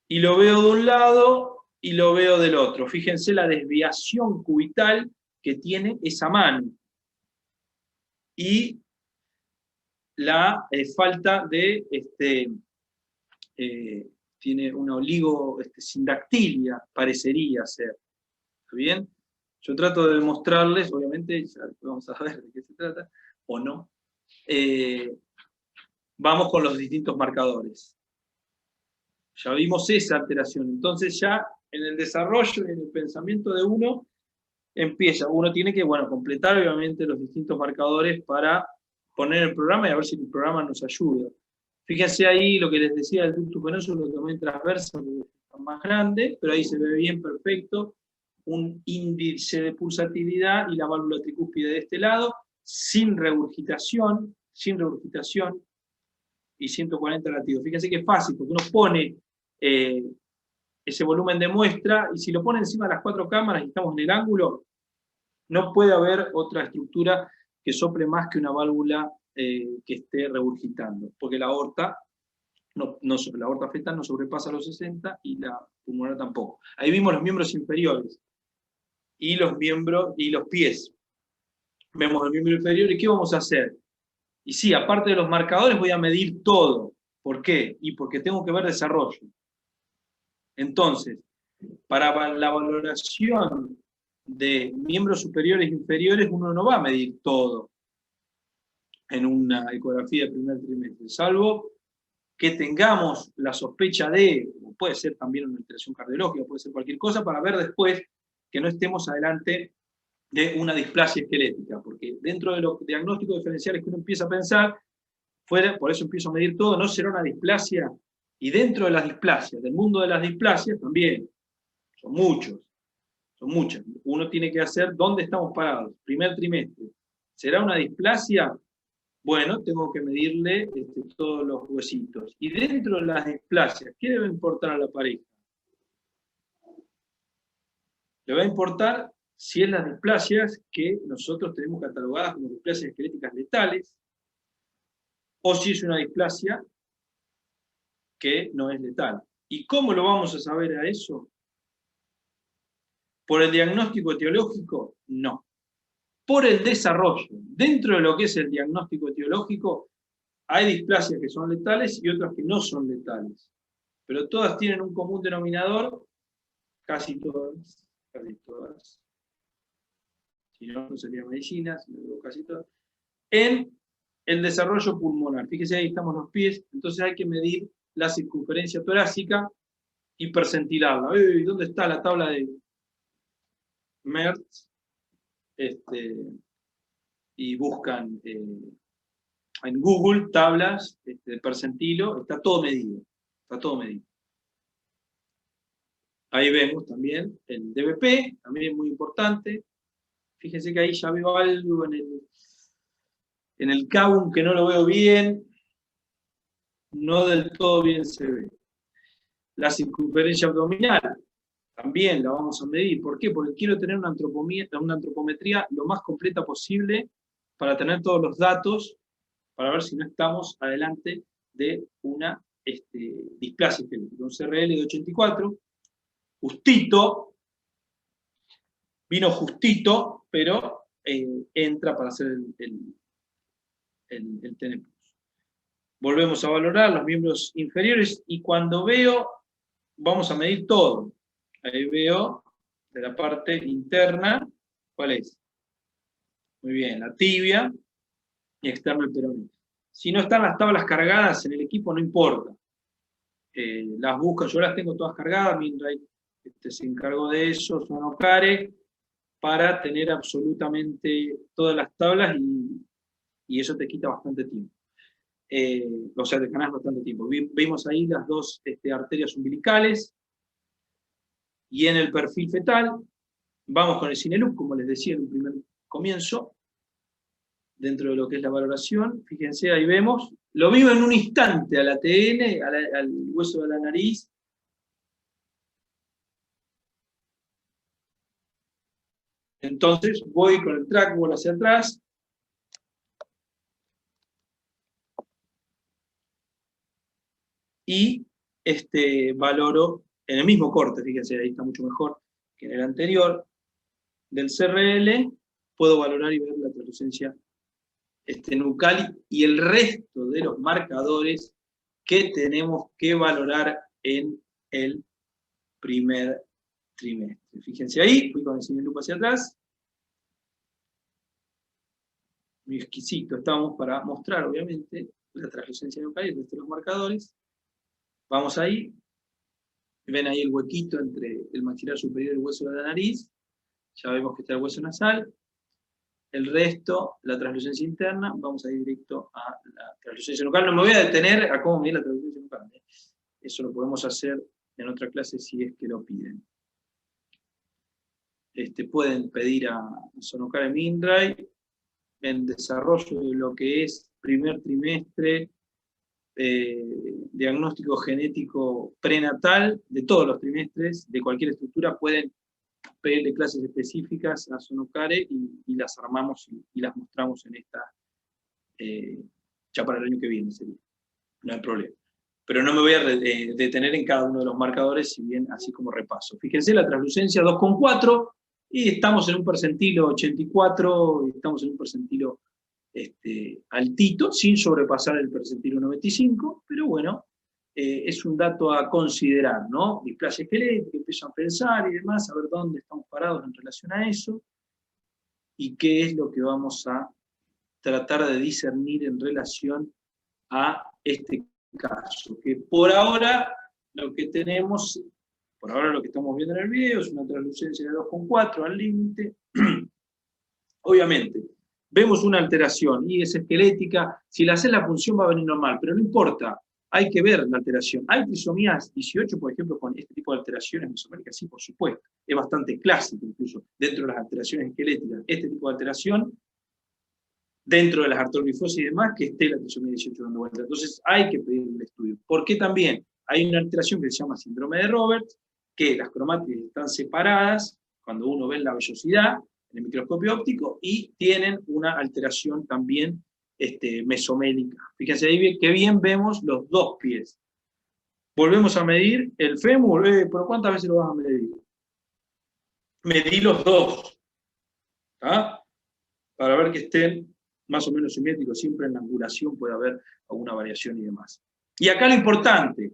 Y lo veo de un lado y lo veo del otro. Fíjense la desviación cubital que tiene esa mano. Y la falta de, tiene una oligosindactilia, parecería ser. ¿Está bien? Yo trato de demostrarles, obviamente, ya vamos a ver de qué se trata, o no. Vamos con los distintos marcadores. Ya vimos esa alteración. Entonces ya en el desarrollo, en el pensamiento de uno, uno tiene que, bueno, completar obviamente los distintos marcadores para poner el programa y a ver si el programa nos ayuda. Fíjense ahí lo que les decía del ductus venoso, lo tomé en transversa, porque está más grande, pero ahí se ve bien perfecto un índice de pulsatividad y la válvula tricúspide de este lado, sin regurgitación, y 140 latidos. Fíjense que es fácil, porque uno pone ese volumen de muestra, y si lo pone encima de las 4 cámaras y estamos en el ángulo, no puede haber otra estructura que sople más que una válvula que esté regurgitando, porque la aorta, la aorta fetal no sobrepasa los 60 y la pulmonar tampoco. Ahí vimos los miembros inferiores y los pies. Vemos el miembro inferior y ¿qué vamos a hacer? Y sí, aparte de los marcadores voy a medir todo. ¿Por qué? Y porque tengo que ver desarrollo. Entonces, para la valoración de miembros superiores e inferiores, uno no va a medir todo en una ecografía de primer trimestre, salvo que tengamos la sospecha de, o puede ser también una alteración cardiológica, puede ser cualquier cosa, para ver después que no estemos adelante de una displasia esquelética, porque dentro de los diagnósticos diferenciales que uno empieza a pensar, por eso empiezo a medir todo, no será una displasia, y dentro de las displasias, del mundo de las displasias también, son muchas. Uno tiene que hacer dónde estamos parados, primer trimestre. ¿Será una displasia? Bueno, tengo que medirle todos los huesitos. Y dentro de las displasias, ¿qué debe importar a la pareja? Le va a importar si es las displasias que nosotros tenemos catalogadas como displasias esqueléticas letales, o si es una displasia que no es letal. ¿Y cómo lo vamos a saber a eso? ¿Por el diagnóstico etiológico? No. Por el desarrollo. Dentro de lo que es el diagnóstico etiológico, hay displasias que son letales y otras que no son letales. Pero todas tienen un común denominador, casi todas. Si no, no sería medicina, sino casi todas. En el desarrollo pulmonar. Fíjese, ahí estamos los pies, entonces hay que medir la circunferencia torácica y percentilarla. ¿Dónde está la tabla de Merz? Y buscan en Google tablas de percentilo, está todo medido. Ahí vemos también el DBP, también muy importante. Fíjense que ahí ya veo algo en el CAUM que no lo veo bien, no del todo bien se ve. La circunferencia abdominal, también la vamos a medir. ¿Por qué? Porque quiero tener una antropometría lo más completa posible para tener todos los datos para ver si no estamos adelante de una displasia esquelética. Un CRL de 84, justito, vino justito, pero entra para hacer el TN+. Volvemos a valorar los miembros inferiores y cuando veo, vamos a medir todo. Ahí veo de la parte interna, ¿cuál es? Muy bien, la tibia y externo el peroné. Si no están las tablas cargadas en el equipo, no importa. Las buscan, yo las tengo todas cargadas, Mindray se encargó de eso, Sonocare, para tener absolutamente todas las tablas y eso te quita bastante tiempo. O sea, te ganás bastante tiempo. Vimos ahí las dos arterias umbilicales, y en el perfil fetal, vamos con el Cinelup, como les decía en un primer comienzo, dentro de lo que es la valoración. Fíjense, ahí vemos, lo vivo en un instante al ATN, al hueso de la nariz. Entonces voy con el trackball hacia atrás, y valoro en el mismo corte, fíjense, ahí está mucho mejor que en el anterior, del CRL, puedo valorar y ver la translucencia nucal y el resto de los marcadores que tenemos que valorar en el primer trimestre. Fíjense ahí, fui con el Cinelup hacia atrás. Muy exquisito, estamos para mostrar, obviamente, la translucencia nucal y el resto de los marcadores. Vamos ahí, ven ahí el huequito entre el maxilar superior y el hueso de la nariz, ya vemos que está el hueso nasal, el resto, la translucencia interna, vamos a ir directo a la translucencia nucal. No me voy a detener a cómo medir la translucencia nucal, eso lo podemos hacer en otra clase si es que lo piden. Pueden pedir a Sonocare Mindray en desarrollo de lo que es primer trimestre, diagnóstico genético prenatal de todos los trimestres, de cualquier estructura, pueden pedirle clases específicas a Sonocare y las armamos y las mostramos en esta, ya para el año que viene sería, no hay problema. Pero no me voy a detener en cada uno de los marcadores, si bien así como repaso. Fíjense la translucencia 2,4, y estamos en un percentilo 84, estamos en un percentilo altito, sin sobrepasar el percentilo 95, pero bueno, es un dato a considerar, ¿no? Displasia esquelética, empiezo a pensar y demás, a ver dónde estamos parados en relación a eso, y qué es lo que vamos a tratar de discernir en relación a este caso, que por ahora lo que tenemos, por ahora lo que estamos viendo en el video es una translucencia de 2,4 al límite. Obviamente, vemos una alteración y es esquelética, si la haces la punción va a venir normal, pero no importa, hay que ver la alteración. Hay trisomías 18, por ejemplo, con este tipo de alteraciones mesoméricas, sí, por supuesto, es bastante clásico incluso, dentro de las alteraciones esqueléticas, este tipo de alteración, dentro de las artroglifosis y demás, que esté la trisomía 18 dando vuelta. Entonces hay que pedir el estudio. Porque también hay una alteración que se llama síndrome de Roberts, que las cromátides están separadas, cuando uno ve la vellosidad, en el microscopio óptico, y tienen una alteración también mesomélica. Fíjense ahí que bien vemos los dos pies. Volvemos a medir el fémur, ¿pero cuántas veces lo vas a medir? Medí los dos, ¿tá? Para ver que estén más o menos simétricos, siempre en la angulación puede haber alguna variación y demás. Y acá lo importante,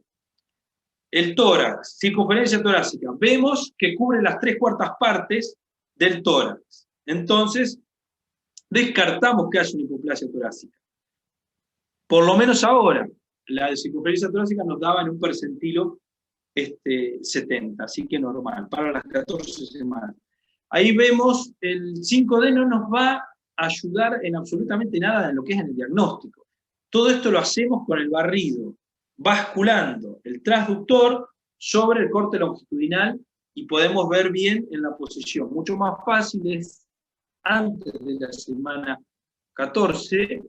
el tórax, circunferencia torácica, vemos que cubre las 3/4 partes del tórax. Entonces, descartamos que haya una hipoplasia torácica. Por lo menos ahora, la de circunferencia torácica nos daba en un percentilo 70, así que normal, para las 14 semanas. Ahí vemos, el 5D no nos va a ayudar en absolutamente nada en lo que es en el diagnóstico. Todo esto lo hacemos con el barrido, basculando el transductor sobre el corte longitudinal y podemos ver bien en la posición. Mucho más fácil es antes de la semana 14,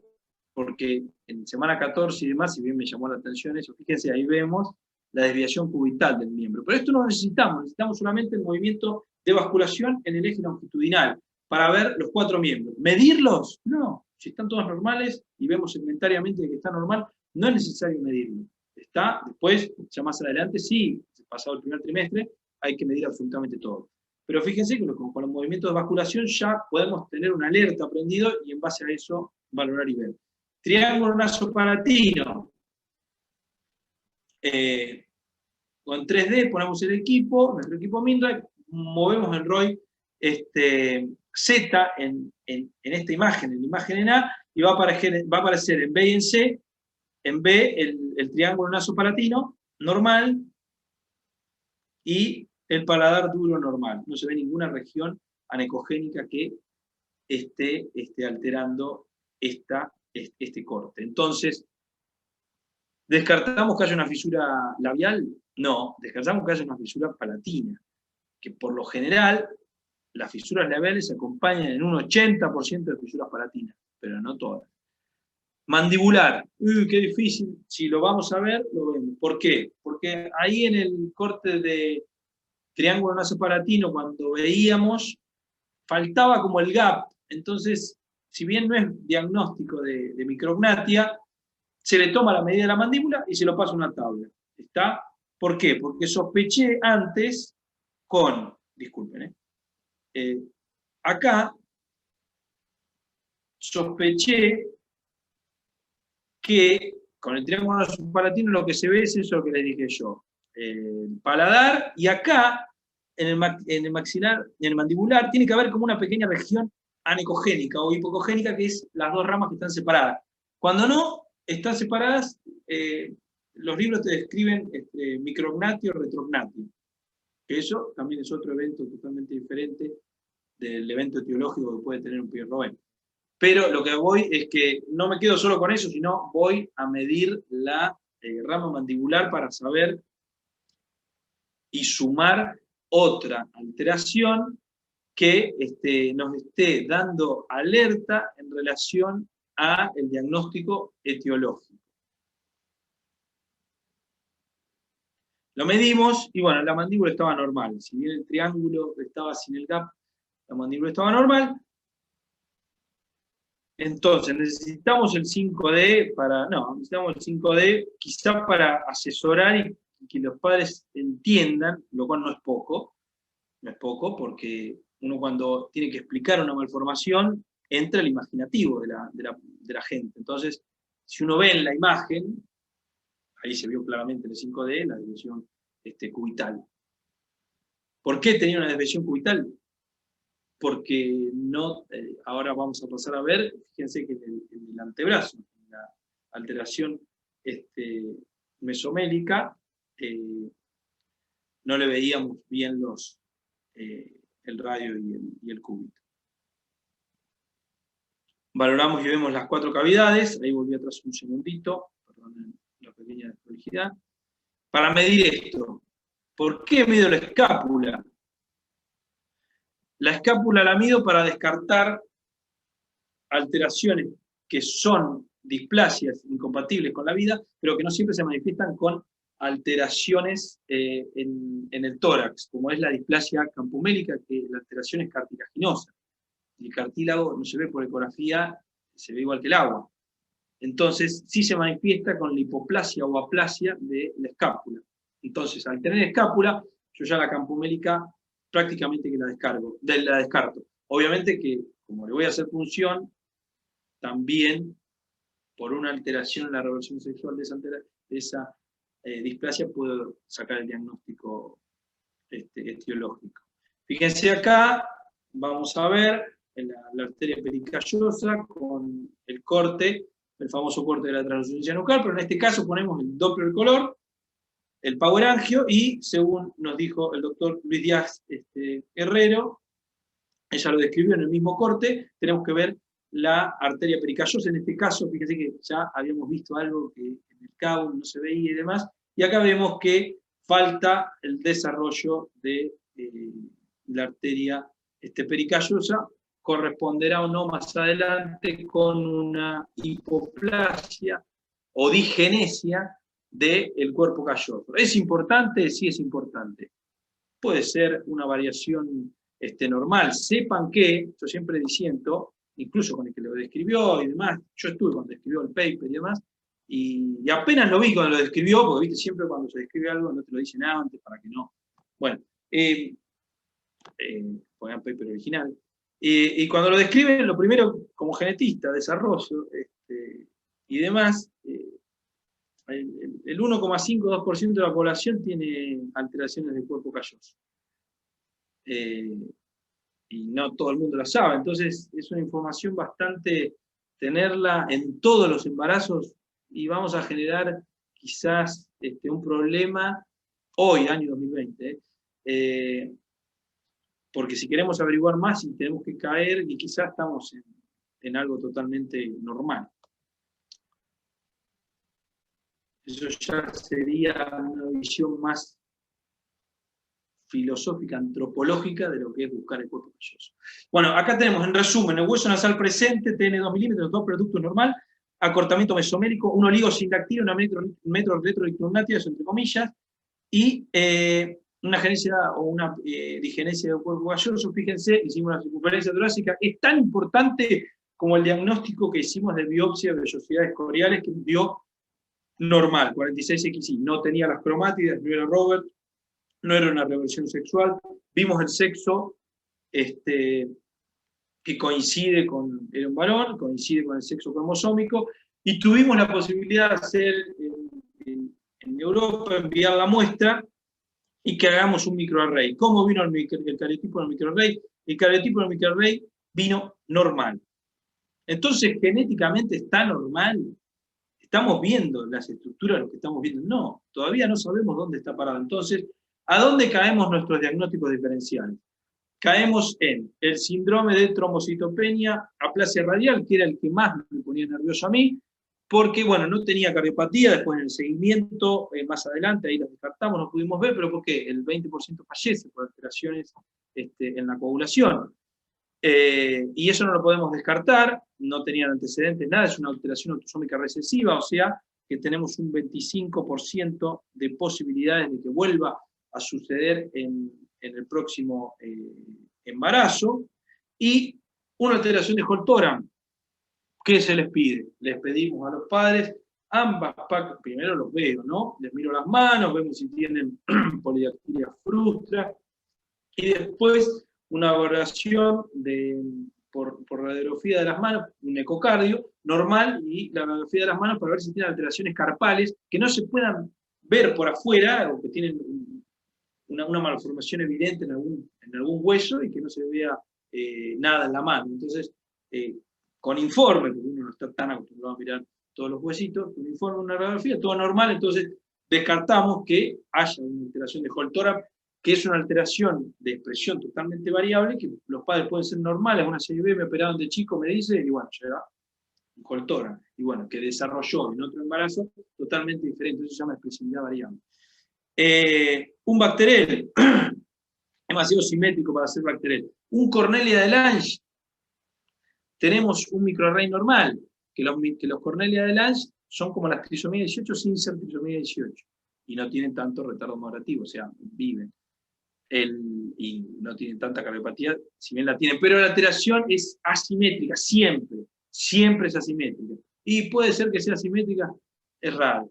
porque en semana 14 y demás, si bien me llamó la atención eso, fíjense, ahí vemos la desviación cubital del miembro. Pero esto no necesitamos solamente el movimiento de basculación en el eje longitudinal, para ver los 4 miembros. ¿Medirlos? No, Si están todos normales y vemos segmentariamente que está normal, no es necesario medirlo. Está, después, ya más adelante, sí, pasado el primer trimestre, hay que medir absolutamente todo. Pero fíjense que con los movimientos de basculación ya podemos tener una alerta aprendido y en base a eso valorar y ver. Triángulo nasopalatino. Con 3D ponemos el equipo, nuestro equipo MinDrive, movemos el ROI Z en esta imagen, en la imagen en A, y va a aparecer en B y en C, en B el triángulo nasopalatino normal y el paladar duro normal. No se ve ninguna región anecogénica que esté alterando este corte. Entonces, ¿descartamos que haya una fisura labial? No, descartamos que haya una fisura palatina, que por lo general las fisuras labiales acompañan en un 80% de fisuras palatinas, pero no todas. Mandibular, qué difícil, si lo vamos a ver, lo vemos. ¿Por qué? Porque ahí en el corte de triángulo nasopalatino, cuando veíamos, faltaba como el gap. Entonces, si bien no es diagnóstico de micrognatia, se le toma la medida de la mandíbula y se lo pasa a una tabla. ¿Está? ¿Por qué? Porque sospeché antes con, disculpen, acá sospeché que con el triángulo nasopalatino lo que se ve es eso que les dije yo. El paladar, y acá, en el maxilar, en el mandibular, tiene que haber como una pequeña región anecogénica o hipocogénica, que es las dos ramas que están separadas. Cuando no están separadas, los libros te describen micrognatio o retrognatio. Eso también es otro evento totalmente diferente del evento etiológico que puede tener un Pierre-Robin. Pero lo que voy es que no me quedo solo con eso, sino voy a medir la rama mandibular para saber y sumar otra alteración que nos esté dando alerta en relación al diagnóstico etiológico. Lo medimos y bueno, la mandíbula estaba normal. Si bien el triángulo estaba sin el gap, la mandíbula estaba normal. Entonces, necesitamos el 5D necesitamos el 5D quizá para asesorar y que los padres entiendan, lo cual no es poco porque uno cuando tiene que explicar una malformación, entra el imaginativo de la gente. Entonces, si uno ve en la imagen, ahí se vio claramente el 5D, la desviación cubital. ¿Por qué tenía una desviación cubital? Porque no, ahora vamos a pasar a ver, fíjense que en el antebrazo, en la alteración mesomélica, no le veíamos bien el radio y el cúbito. Valoramos y vemos las 4 cavidades, ahí volví atrás un segundito, perdón la pequeña desprolijidad. Para medir esto, ¿por qué mido la escápula? La escápula la mido para descartar alteraciones que son displasias incompatibles con la vida, pero que no siempre se manifiestan con alteraciones en el tórax, como es la displasia campomélica, que la alteración es cartilaginosa. El cartílago no se ve por ecografía, se ve igual que el agua. Entonces, sí se manifiesta con la hipoplasia o aplasia de la escápula. Entonces, al tener escápula, yo ya la campomélica prácticamente que la descarto. Obviamente que, como le voy a hacer punción, también por una alteración en la reversión sexual de esa displasia puedo sacar el diagnóstico etiológico. Fíjense acá, vamos a ver la arteria pericallosa con el corte, el famoso corte de la translucencia nucal, pero en este caso ponemos el Doppler color, el Power Angio, y según nos dijo el doctor Luis Díaz Herrero, ella lo describió en el mismo corte, tenemos que ver la arteria pericallosa. En este caso, fíjense que ya habíamos visto algo que en el cabo no se veía y demás, y acá vemos que falta el desarrollo de la arteria pericallosa, corresponderá o no más adelante con una hipoplasia o digenesia del cuerpo calloso. ¿Es importante? Sí, es importante. Puede ser una variación normal. Sepan que, yo siempre diciendo, incluso con el que lo describió y demás. Yo estuve cuando escribió el paper y demás, y apenas lo vi cuando lo describió, porque viste, siempre cuando se describe algo no te lo dicen antes para que no. Bueno, pongan paper original. Y cuando lo describen, lo primero, como genetista, desarrollo y demás, el 1,5-2% de la población tiene alteraciones del cuerpo calloso. Y no todo el mundo la sabe, entonces es una información bastante, tenerla en todos los embarazos, y vamos a generar quizás un problema hoy, año 2020, porque si queremos averiguar más y tenemos que caer, y quizás estamos en algo totalmente normal. Eso ya sería una visión más filosófica, antropológica de lo que es buscar el cuerpo calloso. Bueno, acá tenemos en resumen el hueso nasal presente, TN 2 milímetros, 2 productos normal, acortamiento mesomérico, un oligosindactilo, una metro retroictognatia, eso entre comillas, y una genesia o una digenesia del cuerpo calloso. Fíjense, hicimos una circunferencia torácica. Es tan importante como el diagnóstico que hicimos de biopsia de vellosidades coriales, que dio normal, 46XY. No tenía las cromátidas, no era Robert, no era una reversión sexual. Vimos el sexo que coincide con, era un varón, coincide con el sexo cromosómico, y tuvimos la posibilidad de hacer en Europa, enviar la muestra y que hagamos un microarray. ¿Cómo vino el cariotipo del microarray? El cariotipo del microarray vino normal. Entonces, genéticamente está normal. ¿Estamos viendo las estructuras de lo que estamos viendo? No, todavía no sabemos dónde está parado. Entonces, ¿a dónde caemos nuestros diagnósticos diferenciales? Caemos en el síndrome de trombocitopenia, aplasia radial, que era el que más me ponía nervioso a mí, porque, bueno, no tenía cardiopatía. Después en el seguimiento, más adelante, ahí los descartamos, no pudimos ver, pero ¿por qué? El 20% fallece por alteraciones en la coagulación. Y eso no lo podemos descartar, no tenían antecedentes, nada, es una alteración autosómica recesiva, o sea, que tenemos un 25% de posibilidades de que vuelva a suceder en el próximo embarazo, y una alteración de Holt-Oram. ¿Qué se les pide? Les pedimos a los padres, ambas partes, primero los veo, ¿no? Les miro las manos, vemos si tienen polidactilia frustra, y después una valoración por radiografía de las manos, un ecocardio normal, y la radiografía de las manos para ver si tienen alteraciones carpales que no se puedan ver por afuera, o que tienen una malformación evidente en algún hueso y que no se vea nada en la mano. Entonces, con informe, porque uno no está tan acostumbrado a mirar todos los huesitos, con informe, una radiografía, todo normal, entonces descartamos que haya una alteración de Holt-Oram, que es una alteración de expresión totalmente variable, que los padres pueden ser normales, una CIB me operaron de chico, me dice, y bueno, llega un Holt-Oram, y bueno, que desarrolló en otro embarazo totalmente diferente, eso se llama expresividad variable. Un bacterel, demasiado simétrico para ser bacterel. Un Cornelia de Lange, tenemos un microarray normal, que los Cornelia de Lange son como las trisomía 18 sin ser trisomía 18, y no tienen tanto retardo madurativo, o sea, viven. Y no tienen tanta cardiopatía, si bien la tienen, pero la alteración es asimétrica, siempre es asimétrica. Y puede ser que sea asimétrica, es raro.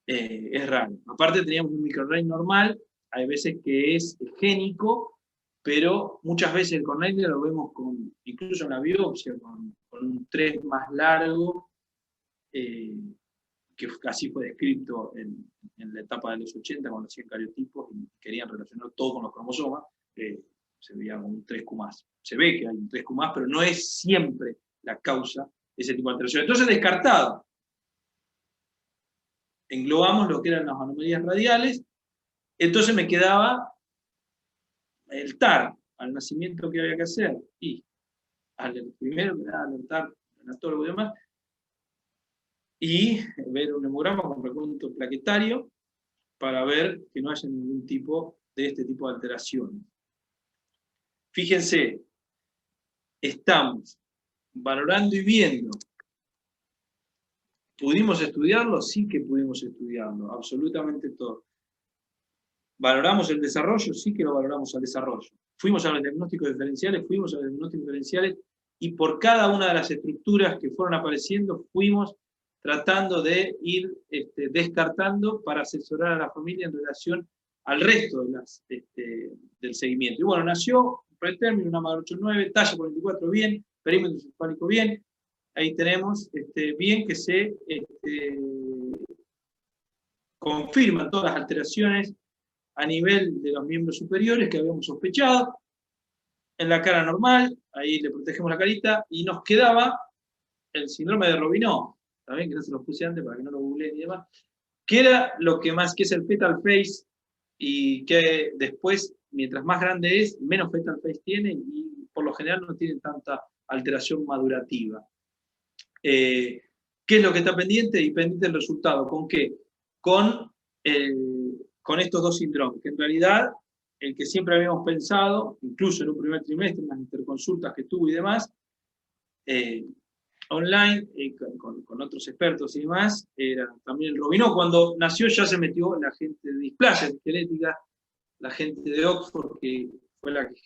Es raro. Aparte teníamos un microarray normal, hay veces que es génico, pero muchas veces el Cornelia lo vemos incluso en la biopsia, con un 3 más largo, que así fue descrito en la etapa de los 80, cuando hacían cariotipos y querían relacionar todo con los cromosomas, se veía un 3Q+. Se ve que hay un 3Q+, pero no es siempre la causa de ese tipo de alteración. Entonces, descartado. Englobamos lo que eran las anomalías radiales, entonces me quedaba el TAR, al nacimiento que había que hacer, y primero que nada alertar al anatólogo y demás, y ver un hemograma con recuento plaquetario para ver que no haya ningún tipo de este tipo de alteraciones. Fíjense, estamos valorando y viendo. ¿Pudimos estudiarlo? Sí que pudimos estudiarlo, absolutamente todo. ¿Valoramos el desarrollo? Sí que lo valoramos al desarrollo. Fuimos a los diagnósticos diferenciales, y por cada una de las estructuras que fueron apareciendo fuimos tratando de ir descartando para asesorar a la familia en relación al resto del seguimiento. Y bueno, nació pretérmino, una madre 8-9, talla 44 bien, perímetro cefálico bien, ahí tenemos bien que se confirman todas las alteraciones a nivel de los miembros superiores que habíamos sospechado, en la cara normal, ahí le protegemos la carita, y nos quedaba el síndrome de Robinot, también que no se los puse antes para que no lo googleen y demás, que era lo que más, que es el fetal face, y que después, mientras más grande es, menos fetal face tiene, y por lo general no tiene tanta alteración madurativa. ¿Qué es lo que está pendiente? Y pendiente el resultado. ¿Con qué? Con estos dos síndromes, que en realidad el que siempre habíamos pensado, incluso en un primer trimestre, en las interconsultas que tuvo y demás, online, con otros expertos y demás, era también el Robinot. Cuando nació ya se metió la gente de displasia esquelética, la gente de Oxford, que fue la que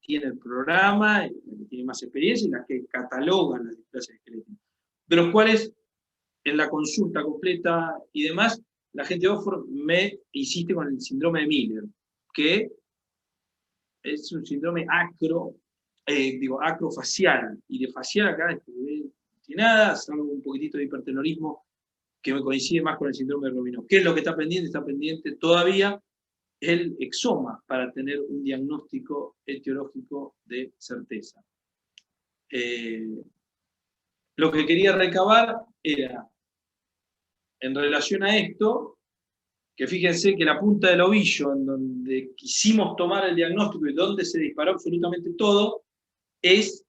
tiene el programa, la que tiene más experiencia y la que cataloga las displasias esqueléticas. De los cuales, en la consulta completa y demás, la gente de Oxford me insiste con el síndrome de Miller, que es un síndrome acrofacial, y de facial acá no tiene nada, salvo un poquitito de hipertenorismo que me coincide más con el síndrome de Robinot. ¿Qué es lo que está pendiente? Está pendiente todavía el exoma para tener un diagnóstico etiológico de certeza. Lo que quería recabar era, en relación a esto, que fíjense que la punta del ovillo, en donde quisimos tomar el diagnóstico y donde se disparó absolutamente todo, es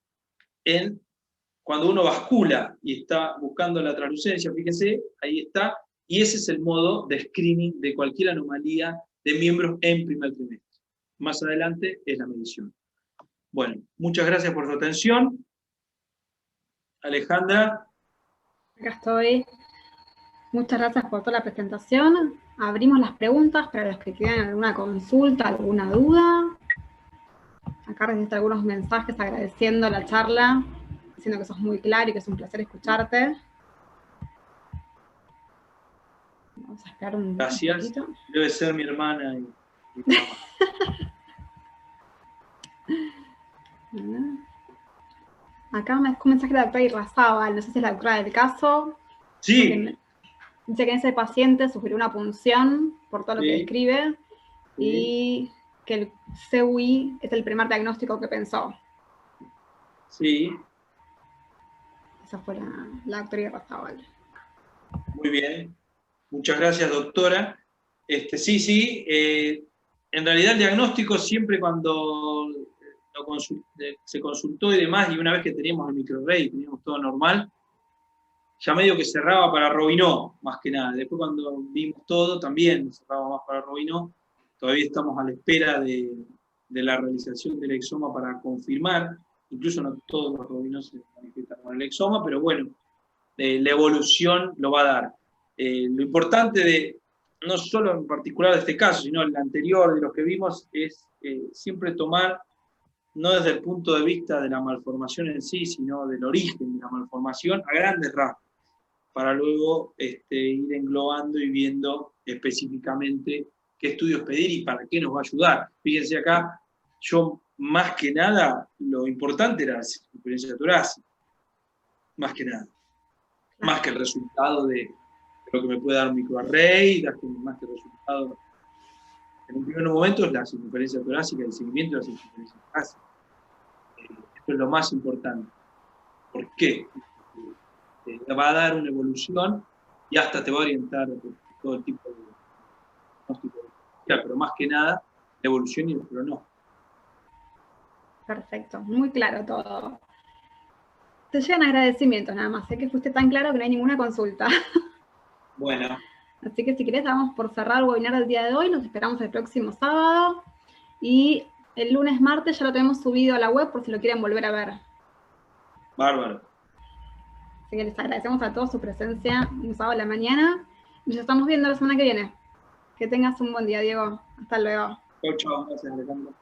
cuando uno bascula y está buscando la translucencia, fíjense, ahí está, y ese es el modo de screening de cualquier anomalía de miembros en primer trimestre. Más adelante es la medición. Bueno, muchas gracias por su atención. Alejandra. Acá estoy. Muchas gracias por toda la presentación. Abrimos las preguntas para los que tienen alguna consulta, alguna duda. Acá recibiste algunos mensajes agradeciendo la charla, diciendo que sos muy claro y que es un placer escucharte. Vamos a esperar un poquito. Debe ser mi hermana y mi mamá. Acá me dejó un mensaje de la doctora Irrazábal, no sé si es la doctora del caso. Sí. Dice que ese paciente sufrió una punción por todo lo que describe, y que el CUI es el primer diagnóstico que pensó. Sí. Esa fue la doctora Irrazábal. Muy bien. Muchas gracias, doctora. Sí. En realidad el diagnóstico siempre cuando se consultó y demás, y una vez que teníamos el microarray y teníamos todo normal, ya medio que cerraba para Robinot, más que nada. Después cuando vimos todo, también cerraba más para Robinot. Todavía estamos a la espera de la realización del exoma para confirmar. Incluso no todos los Robinot se manifiestan con el exoma, pero bueno, la evolución lo va a dar. Lo importante no solo en particular de este caso, sino el anterior, de los que vimos, es siempre tomar, no desde el punto de vista de la malformación en sí, sino del origen de la malformación, a grandes rasgos, para luego ir englobando y viendo específicamente qué estudios pedir y para qué nos va a ayudar. Fíjense acá, yo más que nada, lo importante era la circunferencia torácica, más que nada. Más que el resultado de lo que me puede dar un microarray, más que el resultado. En un primer momento es la circunferencia torácica, el seguimiento de la circunferencia torácica. Esto es lo más importante. ¿Por qué? Te va a dar una evolución y hasta te va a orientar todo el tipo de diagnóstico. Pero más que nada, la evolución y el pronóstico. Perfecto, muy claro todo. Te llegan agradecimientos nada más, sé que fuiste tan claro que no hay ninguna consulta. Bueno. Así que si querés, vamos por cerrar el webinar del día de hoy, nos esperamos el próximo sábado, y el lunes, martes ya lo tenemos subido a la web por si lo quieren volver a ver. Bárbaro. Así que les agradecemos a todos su presencia un sábado a la mañana, y nos estamos viendo la semana que viene. Que tengas un buen día, Diego. Hasta luego. Chau, gracias, Alejandro.